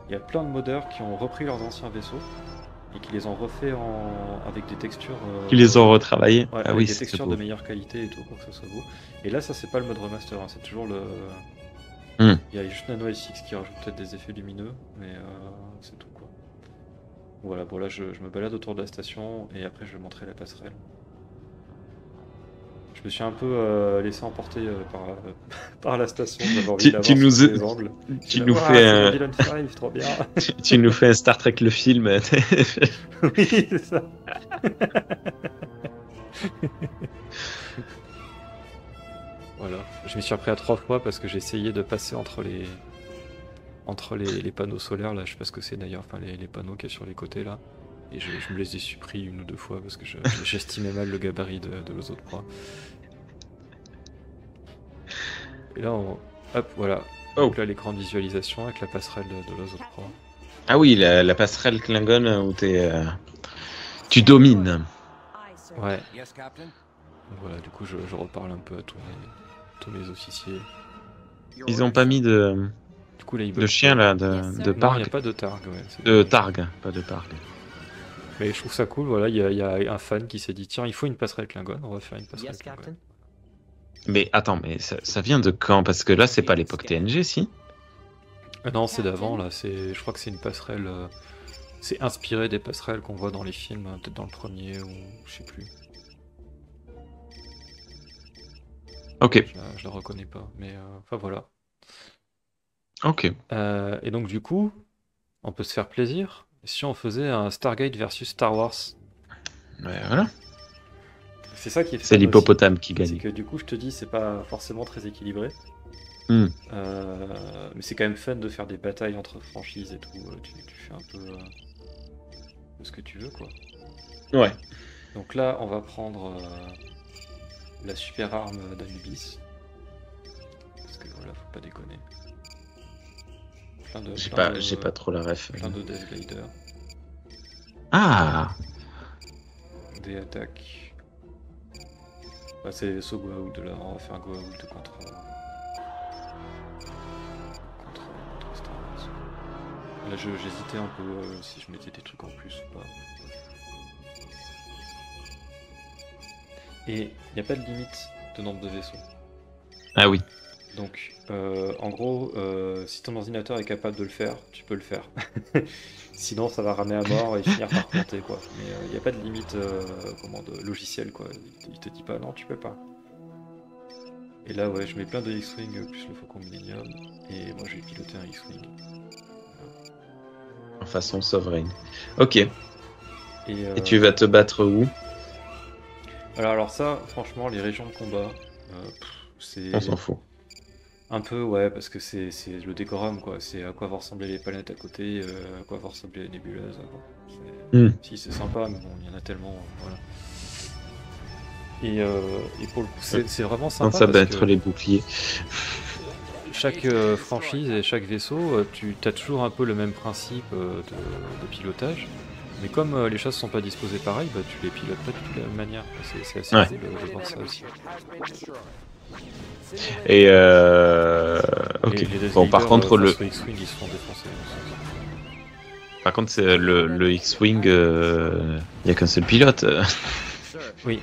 il y a plein de modeurs qui ont repris leurs anciens vaisseaux et qui les ont refait avec des textures. Ils les ont retravaillés. Ouais, Ah avec oui, des c'est textures beau. de meilleure qualité et tout pour que ça soit beau. Et là ça c'est pas le mode remaster, hein, c'est toujours le. Hmm. Il y a juste NanoSX qui rajoute peut-être des effets lumineux, mais c'est tout quoi. Voilà, bon là je me balade autour de la station et après je vais montrer la passerelle. Je me suis un peu laissé emporter par la station, j'avais envie d'avoir sur les angles. Tu nous fais un... Babylon 5, trop bien. tu nous fais un Star Trek le film. Oui, c'est ça. Voilà, je m'y suis repris à 3 fois parce que j'ai essayé de passer entre les panneaux solaires, là, je sais pas ce que c'est d'ailleurs, enfin les panneaux qu'il y a sur les côtés là. Et je me les ai suppris 1 ou 2 fois parce que j'estimais mal le gabarit de l'Ozo 3. Et là, hop, voilà. Donc là, l'écran de visualisation avec la passerelle de l'Ozo 3. Ah oui, la passerelle Klingon où tu domines. Ouais. Donc voilà, du coup, je reparle un peu à tous mes officiers. Ils ont pas mis de Du coup, là, chien là, de Non, il Parg. n'y a pas de targ, ouais. De Targ, pas de Parg. Mais je trouve ça cool, voilà, il y a un fan qui s'est dit tiens, il faut une passerelle Klingon, on va faire une passerelle Klingon. Mais attends, mais ça vient de quand? Parce que là, c'est pas l'époque TNG, si? Non, c'est d'avant, là. Je crois que c'est une passerelle. C'est inspiré des passerelles qu'on voit dans les films, peut-être dans le premier ou je sais plus. Ok, Je la reconnais pas, mais enfin voilà. ok. Et donc du coup, on peut se faire plaisir si on faisait un Stargate versus Star Wars. Ouais, voilà. C'est ça qui est C'est fun aussi. l'hippopotame qui C'est gagne. que du coup, je te dis, c'est pas forcément très équilibré. Hmm. Mais c'est quand même fun de faire des batailles entre franchises et tout. Tu fais un peu ce que tu veux, quoi. Ouais. Donc là, on va prendre la super arme d'Anubis. Parce que voilà, faut pas déconner. J'ai pas trop la ref. Plein de Death Glider. Ah! Des attaques. Bah, c'est les vaisseaux Goa'uld là. On va faire un Goa'uld contre Star Wars. Là, j'hésitais un peu si je mettais des trucs en plus ou pas. Et il n'y a pas de limite de nombre de vaisseaux. Ah oui. Donc, en gros, si ton ordinateur est capable de le faire, tu peux le faire. Sinon, ça va ramer à mort et finir par planter, quoi. Mais il n'y a pas de limite de logiciel, quoi. Il te dit pas, non, tu peux pas. Et là, ouais, je mets plein de X-Wing plus le Faucon Millennium. Et moi, je vais piloter un X-Wing. En façon souveraine. Ok. Et tu vas te battre où? alors ça, franchement, les régions de combat, c'est On s'en fout. un peu, ouais, parce que c'est le décorum, quoi. C'est à quoi vont ressembler les planètes à côté, à quoi vont ressembler les nébuleuses. Bon, si, c'est sympa, mais bon, il y en a tellement, voilà. Et pour le coup, c'est vraiment sympa. Ça va parce être que les boucliers. chaque franchise et chaque vaisseau, tu as toujours un peu le même principe de pilotage. Mais comme les choses sont pas disposées pareil, bah, tu les pilotes pas du tout de la même manière. C'est assez Ouais. cool de voir ça aussi. Et ok. Les Bon, par contre, le X-Wing, ils se font défoncer. par contre, c'est le X-Wing, il y a qu'un seul pilote. Oui.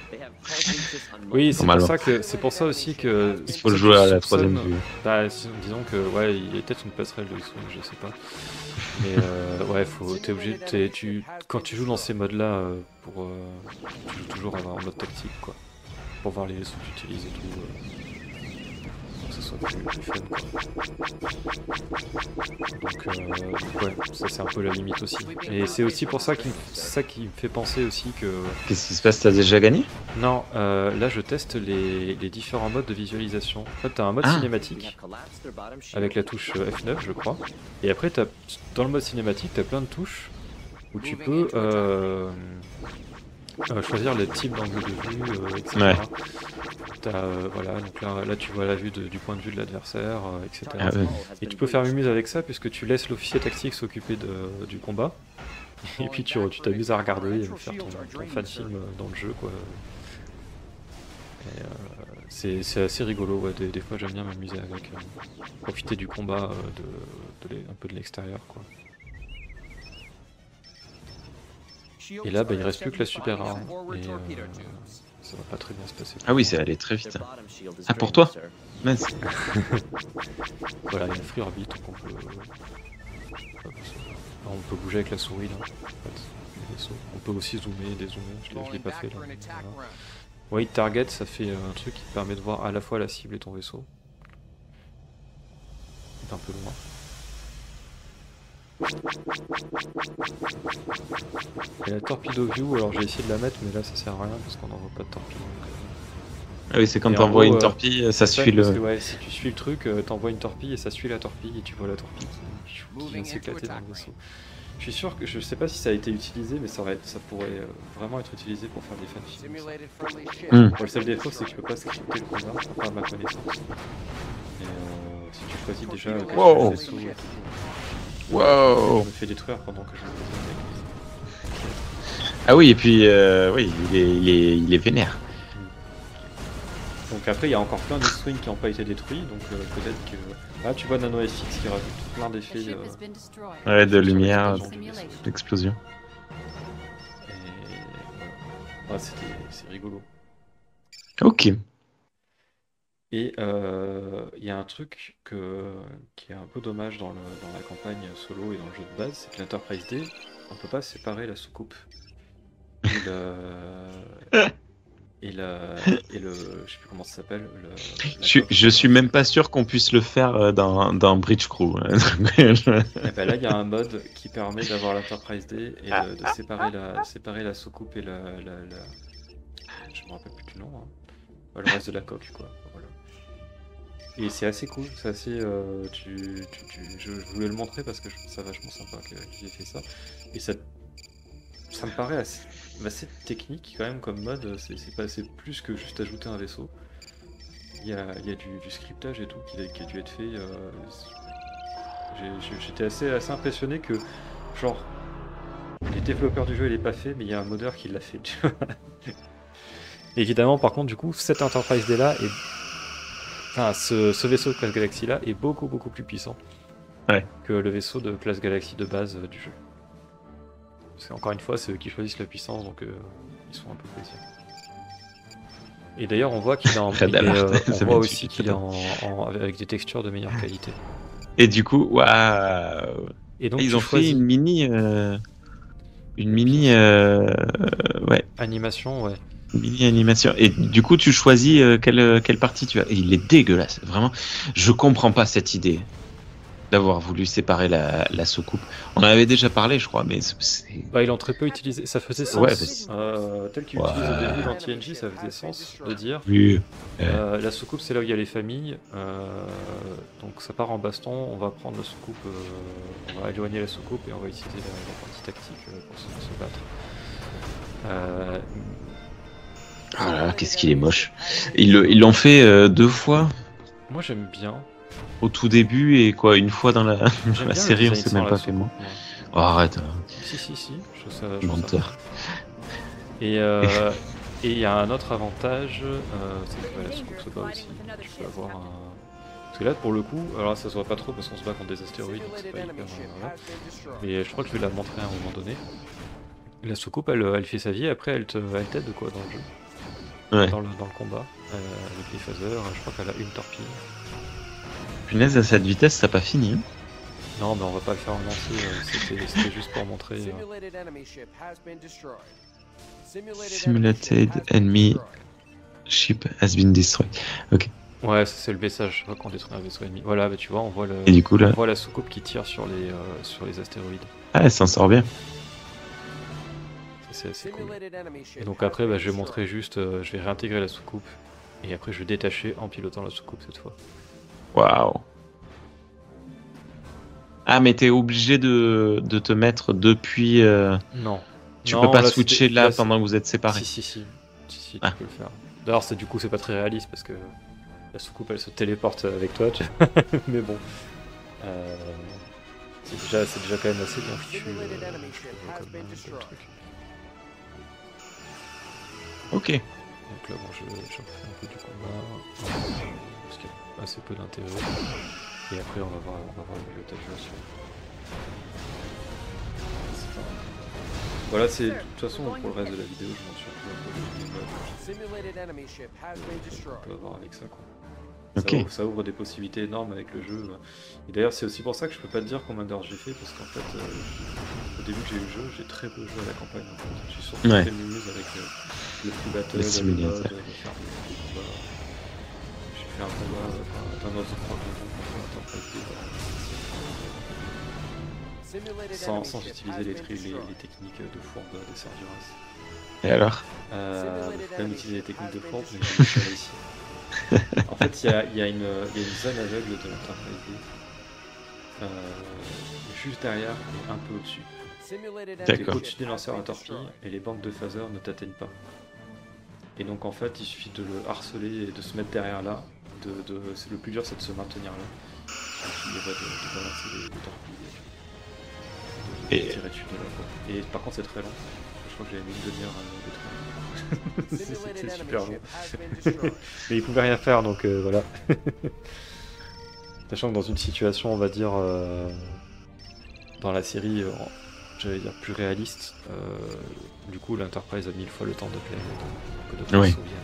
Oui, c'est pour ça aussi que Il faut jouer à la troisième vue. Bah, disons que ouais, il y a peut-être une passerelle de X-Wing, je sais pas. Mais ouais, t'es obligé, quand tu joues dans ces modes-là, tu joues toujours en mode tactique, quoi, pour voir les vaisseaux que tu utilises et tout. Pour que ce soit plus fun, quoi. Donc ouais, ça c'est un peu la limite aussi. Et c'est aussi pour ça qui me fait penser aussi que... Qu'est-ce qui se passe? T'as déjà gagné? Non, là je teste les différents modes de visualisation. En fait, t'as un mode cinématique avec la touche F9, je crois. Et après, dans le mode cinématique, t'as plein de touches où tu peux choisir le type d'angle de vue, etc. Ouais. Voilà, donc là tu vois la vue du point de vue de l'adversaire, etc. Ah ouais. Et tu peux faire mumuse avec ça puisque tu laisses l'officier tactique s'occuper du combat. Et puis tu t'amuses à regarder et faire ton fan film dans le jeu, quoi. Et c'est assez rigolo, ouais. Des fois j'aime bien m'amuser avec, profiter du combat un peu de l'extérieur, quoi. Et là, bah, il reste plus que la super arme. Et ça va pas très bien se passer. Ah oui, c'est allé très vite. Ah, pour toi? Mince. Voilà, il y a une free orbit, donc on peut bouger avec la souris là. En fait, on peut aussi zoomer, dézoomer, je l'ai pas fait là. Voilà. Wait target, ça fait un truc qui te permet de voir à la fois la cible et ton vaisseau. C'est un peu loin. Et la torpedo view, alors j'ai essayé de la mettre, mais là ça sert à rien parce qu'on n'en voit pas de torpedo. Ah oui, c'est quand t'envoies une torpille, ça suit le... Ouais, si tu suis le truc, t'envoies une torpille et ça suit la torpille et tu vois la torpille qui vient s'éclater dans le vaisseau. Je suis sûr que je sais pas si ça a été utilisé, mais ça pourrait vraiment être utilisé pour faire des fanfilms. Le seul défaut, c'est que tu peux pas scripter le combat, pas à ma connaissance. Et si tu choisis déjà le vaisseau, wow. je me fais détruire pendant que je me pose. Ah oui, et puis oui, il est vénère. Donc après, il y a encore plein de swings qui n'ont pas été détruits, donc peut-être que... Là, tu vois NanoFX qui rajoute plein d'effets de lumière, d'explosion. Et c'est rigolo. Ok. Et il y a un truc qui est un peu dommage dans la campagne solo et dans le jeu de base, c'est que l'Enterprise D, on peut pas séparer la soucoupe et le, je sais plus comment ça s'appelle, la coque Je suis dans même Star pas Trek. sûr qu'on puisse le faire dans Bridge Crew. Et ben là, il y a un mode qui permet d'avoir l'Enterprise D et de séparer la soucoupe et je me rappelle plus du nom, hein. Le reste de la coque, quoi. Voilà. Et c'est assez cool, c'est assez. Je voulais le montrer parce que je trouve ça vachement sympa qu'ils aient fait ça. Et ça me paraît assez technique quand même comme mode. C'est plus que juste ajouter un vaisseau. Il y a du scriptage et tout qui a dû être fait. J'étais assez impressionné que, genre, les développeurs du jeu il est pas fait, mais il y a un modeur qui l'a fait. Tu vois. Évidemment, par contre, du coup, cette Enterprise D là enfin, ce vaisseau de classe Galaxy là est beaucoup plus puissant Ouais. que le vaisseau de classe Galaxy de base du jeu. Parce qu'encore une fois, c'est eux qui choisissent la puissance, donc ils sont un peu plaisir. Et d'ailleurs, on voit qu'il est en, Fred Alert, on ça voit vient de aussi suite, qu'il est peut-être. avec des textures de meilleure qualité. Et du coup, waouh! Et donc Ils tu ont fait choisis une la mini, pièce. ouais, Animation, ouais. une mini animation. Et du coup, tu choisis quelle partie tu as. Et il est dégueulasse, vraiment. Je comprends pas cette idée d'avoir voulu séparer la soucoupe. On en avait déjà parlé, je crois, mais c'est. Bah, ils l'ont très peu utilisé. Ça faisait Ouais, sens. Tel qu'ils ouais. utilisent au début dans TNG, ça faisait sens de dire Oui. la soucoupe, c'est là où il y a les familles. Donc ça part en baston. On va prendre la soucoupe, on va éloigner la soucoupe et on va utiliser la partie tactique pour se battre. Ah là là, qu'est-ce qu'il est moche. Ils l'ont fait 2 fois Moi j'aime bien. au tout début et quoi, une fois dans la, dans J'aime la bien le série, on design s'est sans même la pas fait moi. soucoupe, moi. Oh, arrête, Si, je trouve ça menteur. Et il y a un autre avantage, c'est que la soucoupe se bat aussi. Tu peux avoir un. Parce que là, pour le coup, alors ça se voit pas trop parce qu'on se bat contre des astéroïdes, donc c'est pas hyper. Voilà. Mais je crois que je vais la montrer à un moment donné. La soucoupe, elle fait sa vie, et après elle t'aide quoi dans le jeu, Ouais. dans le combat, avec les phasers. Je crois qu'elle a une torpille. Punaise, à cette vitesse, t'as pas fini. Hein. Non, mais on va pas le faire en entier, c'était juste pour montrer. Simulated enemy ship has been destroyed. Ok. Ouais, ça, c'est le message quand on détruit un vaisseau ennemi. Voilà, bah, tu vois, on voit, Et du coup, là. on voit la soucoupe qui tire sur les astéroïdes. Ah, elle s'en sort bien. Ça, c'est assez cool. Et donc après, bah, je vais montrer juste, je vais réintégrer la soucoupe. Et après, je vais détacher en pilotant la soucoupe cette fois. Waouh. Ah, mais t'es obligé de te mettre depuis. Non. Tu Non, peux pas là, switcher là, pendant que vous êtes séparés. Si, tu Ah. peux le faire. D'ailleurs, du coup, c'est pas très réaliste parce que la soucoupe elle se téléporte avec toi, mais bon. C'est déjà quand même assez bien fichu, je trouve, comme truc. Ok. Donc là, bon, je refais un peu du combat, parce qu'il y a assez peu d'intérêt. Et après, on va voir le pilotage sur. Voilà, de toute façon, pour le reste de la vidéo, je montre surtout un peu les modes qu'on peut avoir avec ça, quoi. Ok. Ça ouvre des possibilités énormes avec le jeu. Et d'ailleurs, c'est aussi pour ça que je peux pas te dire combien d'heures j'ai fait, parce qu'en fait, au début que j'ai eu le jeu, j'ai très peu joué à la campagne. En fait. J'ai surtout fait le muse avec le free battle, le mode, de faire des combats. J'ai fait un combat d'un autre 3 sans utiliser les techniques de fourbe des Serduras. Et alors faut quand même utiliser les techniques de fourbe, mais j'ai pas réussi. En fait, il y a une zone aveugle de l'Enterprise D, juste derrière et un peu au-dessus. D'accord. Au-dessus des lanceurs à torpilles et les bandes de phasers ne t'atteignent pas. Et donc en fait, il suffit de le harceler et de se mettre derrière là. Le plus dur, c'est de se maintenir là. Et puis de balancer les torpilles. Et de tirer dessus de là, quoi. Et par contre, c'est très long. Je crois que j'avais mis une demi-heure de train. C'était super long. Mais il pouvait rien faire, donc voilà. Sachant que dans une situation, on va dire, dans la série, j'allais dire plus réaliste, du coup l'Enterprise a 1000 fois le temps de plaire que de Oui. se souvenir.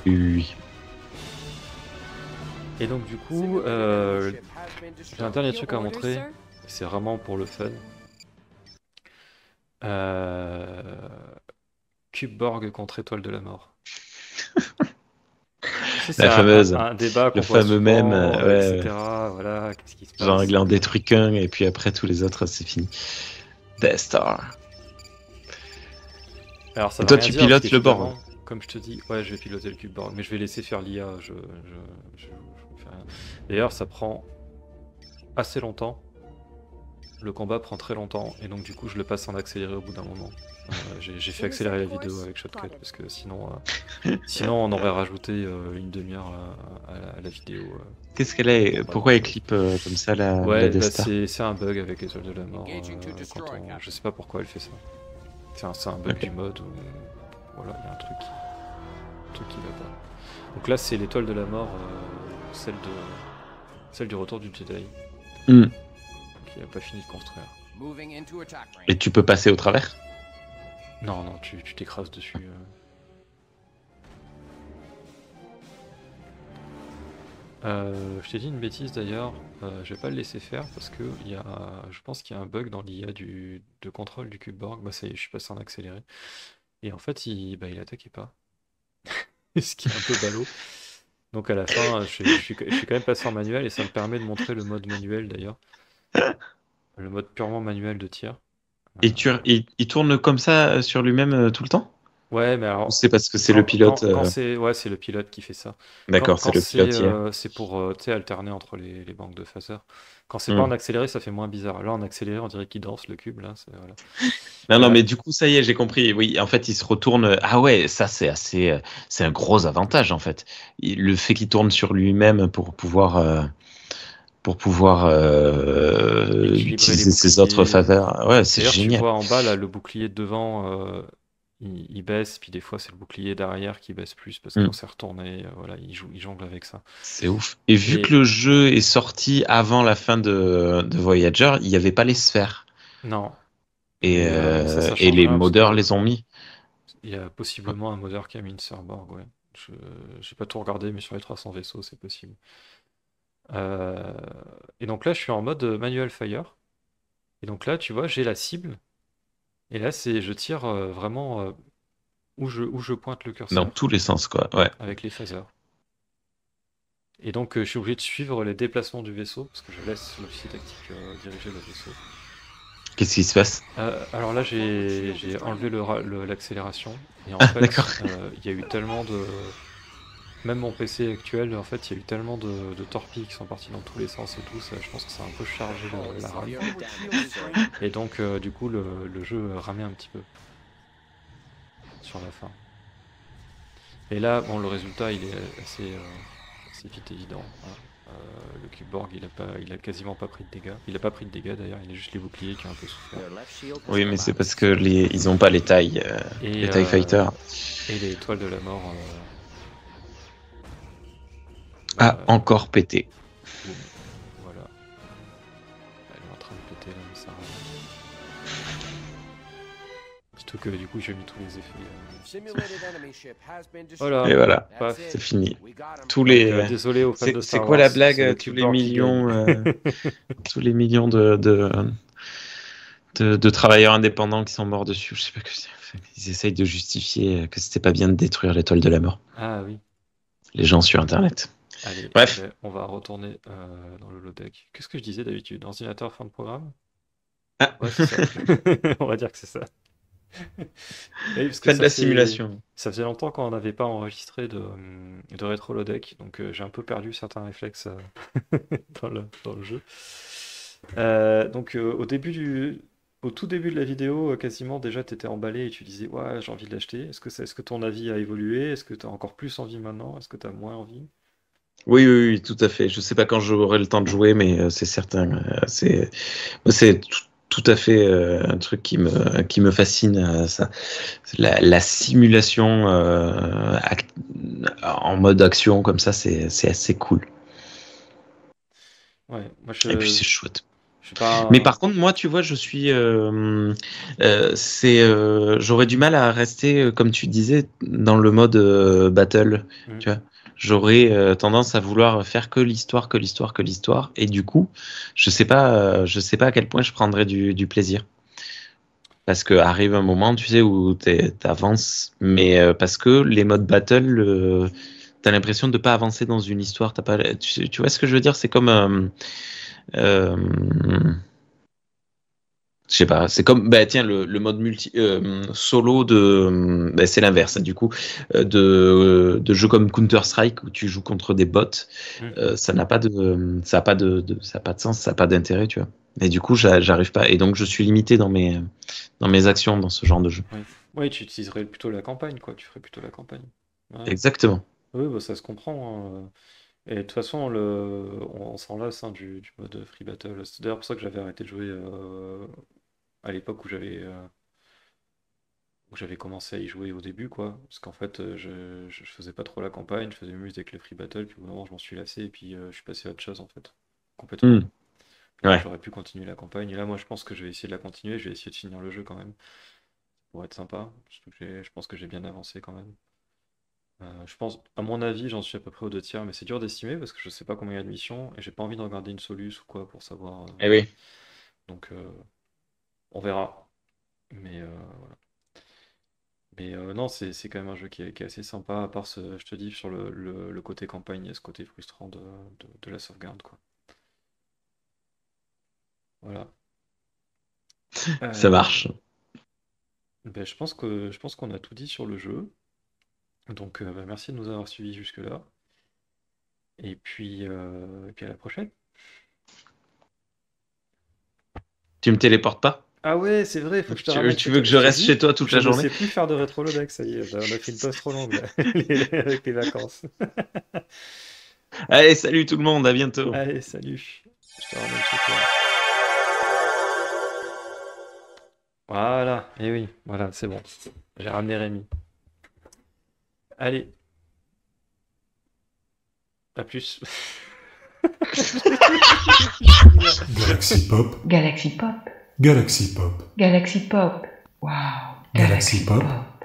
Oui. Et donc du coup, j'ai un dernier truc à montrer. C'est vraiment pour le fun. Cubeborg contre Étoile de la Mort. Tu sais, c'est La fameuse, un débat le qu'on voit fameux mème, souvent, ouais, etc. Voilà, qu'est-ce qui se genre passe? il en détruit qu'un et puis après tous les autres c'est fini. Death Star. Alors ça Et veut toi rien tu dire parce pilotes le bord. qu'évidemment, comme je te dis, ouais, je vais piloter le Cubeborg, mais je vais laisser faire l'IA. Je fais rien. D'ailleurs, ça prend assez longtemps. Le combat prend très longtemps et donc du coup je le passe en accéléré au bout d'un moment. J'ai fait accélérer la vidéo avec Shotcut parce que sinon on aurait rajouté une demi-heure à la vidéo. Qu'est-ce qu'elle Pour, est? pour pas Pourquoi elle grand-chose. clip comme ça la Ouais, Death bah Star? c'est un bug avec Étoile de la Mort. Je sais pas pourquoi elle fait ça. C'est un bug Ok. du mode où voilà, il y a un truc qui va pas. Donc là c'est l'Étoile de la Mort, celle du retour du Jedi, Hmm. qui a pas fini de construire. Et tu peux passer au travers? Non, non, tu t'écrases dessus. Je t'ai dit une bêtise d'ailleurs, je vais pas le laisser faire parce que je pense qu'il y a un bug dans l'IA de contrôle du Cubeborg. Bah ça y est, je suis passé en accéléré. Et en fait, il attaquait pas. Ce qui est un peu ballot. Donc à la fin, je suis quand même passé en manuel et ça me permet de montrer le mode manuel d'ailleurs. Le mode purement manuel de tir. Et il tourne comme ça sur lui-même tout le temps? Ouais, mais Ou alors, c'est parce que c'est le pilote quand c'est ouais, c'est le pilote qui fait ça. D'accord, c'est Quand le pilote hier. c'est pour tu sais, alterner entre les banques de phaseurs. Quand c'est pas en Hmm. accéléré, ça fait moins bizarre. Là, en accéléré, on dirait qu'il danse le cube. Là, voilà. Non, non, Euh, mais du coup, ça y est, j'ai compris. Oui, en fait, il se retourne. Ah ouais, ça, c'est assez. C'est un gros avantage, en fait. Le fait qu'il tourne sur lui-même pour pouvoir équilibrer les utiliser ses autres boucliers. faveurs. Ouais, c'est D'ailleurs, tu génial. vois en bas là, le bouclier de devant, il baisse, puis des fois c'est le bouclier derrière qui baisse plus parce Hmm. qu'on s'est retourné. Voilà, il jongle avec ça. C'est ouf. Et vu que Et le jeu est sorti avant la fin de Voyager, il n'y avait pas les sphères. non, mais ça Et change les rien parce modeurs que les ont mis. il y a possiblement un modeur qui a mis une Surborg, ouais. Je J'ai pas tout regardé, mais sur les 300 vaisseaux, c'est possible. Euh, Et donc là, je suis en mode manual fire. Et donc là, tu vois, j'ai la cible. Et là, je tire vraiment où je pointe le Dans curseur tous les sens, quoi. Ouais. avec les phasers. Et donc, je suis obligé de suivre les déplacements du vaisseau parce que je laisse l'officier tactique diriger le vaisseau. Qu'est-ce qui se passe? Alors là, j'ai enlevé l'accélération. Et en Ah, d'accord. fait, il y a eu tellement de. Même mon PC actuel, en fait, il y a eu tellement de torpilles qui sont parties dans tous les sens et tout, ça, je pense que ça a un peu chargé la RAM. Et donc, du coup, le jeu ramait un petit peu sur la fin. Et là, bon, le résultat, il est assez vite évident, hein. Le Cubeborg, il a quasiment pas pris de dégâts. Il a pas pris de dégâts d'ailleurs, il a juste les boucliers qui ont un peu souffert. Oui, mais c'est parce que ils ont pas Et, les TIE Fighters. et les étoiles de la mort, Ah, bah, encore pété. boum, voilà. Elle est en train de péter là, mais ça rame. Surtout que du coup, j'ai mis tous les effets. Voilà, Et voilà, paf. c'est fini. Donc, désolé aux fans de C'est Star quoi Wars, la c'est le blague? Cubeborg qui gagne. Tous les millions de travailleurs indépendants qui sont morts dessus. Je sais pas que c'est. Ils essayent de justifier que c'était pas bien de détruire l'étoile de la mort. Ah oui. Les gens sur Internet. Allez, Bref. ben, on va retourner dans le low-deck. Qu'est-ce que je disais d'habitude? Ordinateur, fin de programme? Ah. Ouais, c'est ça. On va dire que c'est ça. Oui, parce que Faites de la simulation. ça faisait longtemps qu'on n'avait pas enregistré de rétro low-deck, donc j'ai un peu perdu certains réflexes dans le jeu. Donc au tout début de la vidéo, quasiment déjà tu étais emballé et tu disais ouais, j'ai envie de l'acheter. Est-ce que ton avis a évolué? Est-ce que tu as encore plus envie maintenant? Est-ce que tu as moins envie? Oui, oui, oui, tout à fait. Je sais pas quand j'aurai le temps de jouer, mais c'est certain. C'est tout à fait un truc qui me fascine. Ça. La simulation en mode action comme ça, c'est assez cool. Ouais, moi Et puis c'est chouette. Je suis pas. Mais par contre, moi, tu vois, je suis, j'aurais du mal à rester, comme tu disais, dans le mode battle. Hmm. Tu vois, j'aurais tendance à vouloir faire que l'histoire, que l'histoire, que l'histoire, et du coup, je sais pas à quel point je prendrais du plaisir. Parce que arrive un moment, tu sais, où t'avances, mais parce que les modes battle, t'as l'impression de pas avancer dans une histoire. T'as pas, tu vois ce que je veux dire? C'est comme euh, je sais pas, c'est comme, bah tiens, le mode multi solo de, bah, c'est l'inverse, du coup, de jeux comme Counter-Strike où tu joues contre des bots, Hmm. ça n'a pas ça a pas ça a pas de sens, ça a pas d'intérêt, tu vois. Et du coup, j'arrive pas, et donc je suis limité dans mes actions dans ce genre de jeu. Oui. Oui, tu utiliserais plutôt la campagne, quoi. Tu ferais plutôt la campagne. Ouais. Exactement. Oui, bah, ça se comprend, hein. Et de toute façon, on s'en lasse hein, du mode Free Battle. C'est d'ailleurs pour ça que j'avais arrêté de jouer à l'époque où j'avais commencé à y jouer au début, quoi. Parce qu'en fait, je faisais pas trop la campagne, je faisais mieux avec les Free Battle, puis au bout d'un moment, je m'en suis lassé, et puis je suis passé à autre chose, en fait. Hmm. Complètement. Alors que Ouais. j'aurais pu continuer la campagne. Et là, moi, je pense que je vais essayer de la continuer, je vais essayer de finir le jeu quand même, pour être sympa. Surtout que je pense que j'ai bien avancé quand même. Je pense, à mon avis, j'en suis à peu près aux deux tiers, mais c'est dur d'estimer parce que je sais pas combien il y a de missions et j'ai pas envie de regarder une soluce ou quoi pour savoir. Eh oui. Donc, on verra. Mais, voilà. Mais non, c'est quand même un jeu qui est assez sympa, à part je te dis, sur le côté campagne et ce côté frustrant de la sauvegarde, quoi. Voilà. Ça Euh, marche. ben, je pense qu'on a tout dit sur le jeu. Donc, ben, merci de nous avoir suivis jusque-là. Et puis à la prochaine. Tu me téléportes pas? Ah ouais, c'est vrai, il faut que je te ramène Tu chez veux toi. que je Je t'ai reste chez dit, toi toute je la ne journée? sais plus faire de rétro-lodex, ça y est, on a fait une pause trop longue là, avec les vacances. Allez, salut tout le monde, à bientôt. Allez, salut, je te ramène chez toi. Voilà, et oui, voilà, c'est bon. J'ai ramené Rémi. Allez, à plus. Galaxy Pop, Galaxy Pop. Galaxy Pop, Galaxy Pop. Wow. Galaxy Pop. Pop.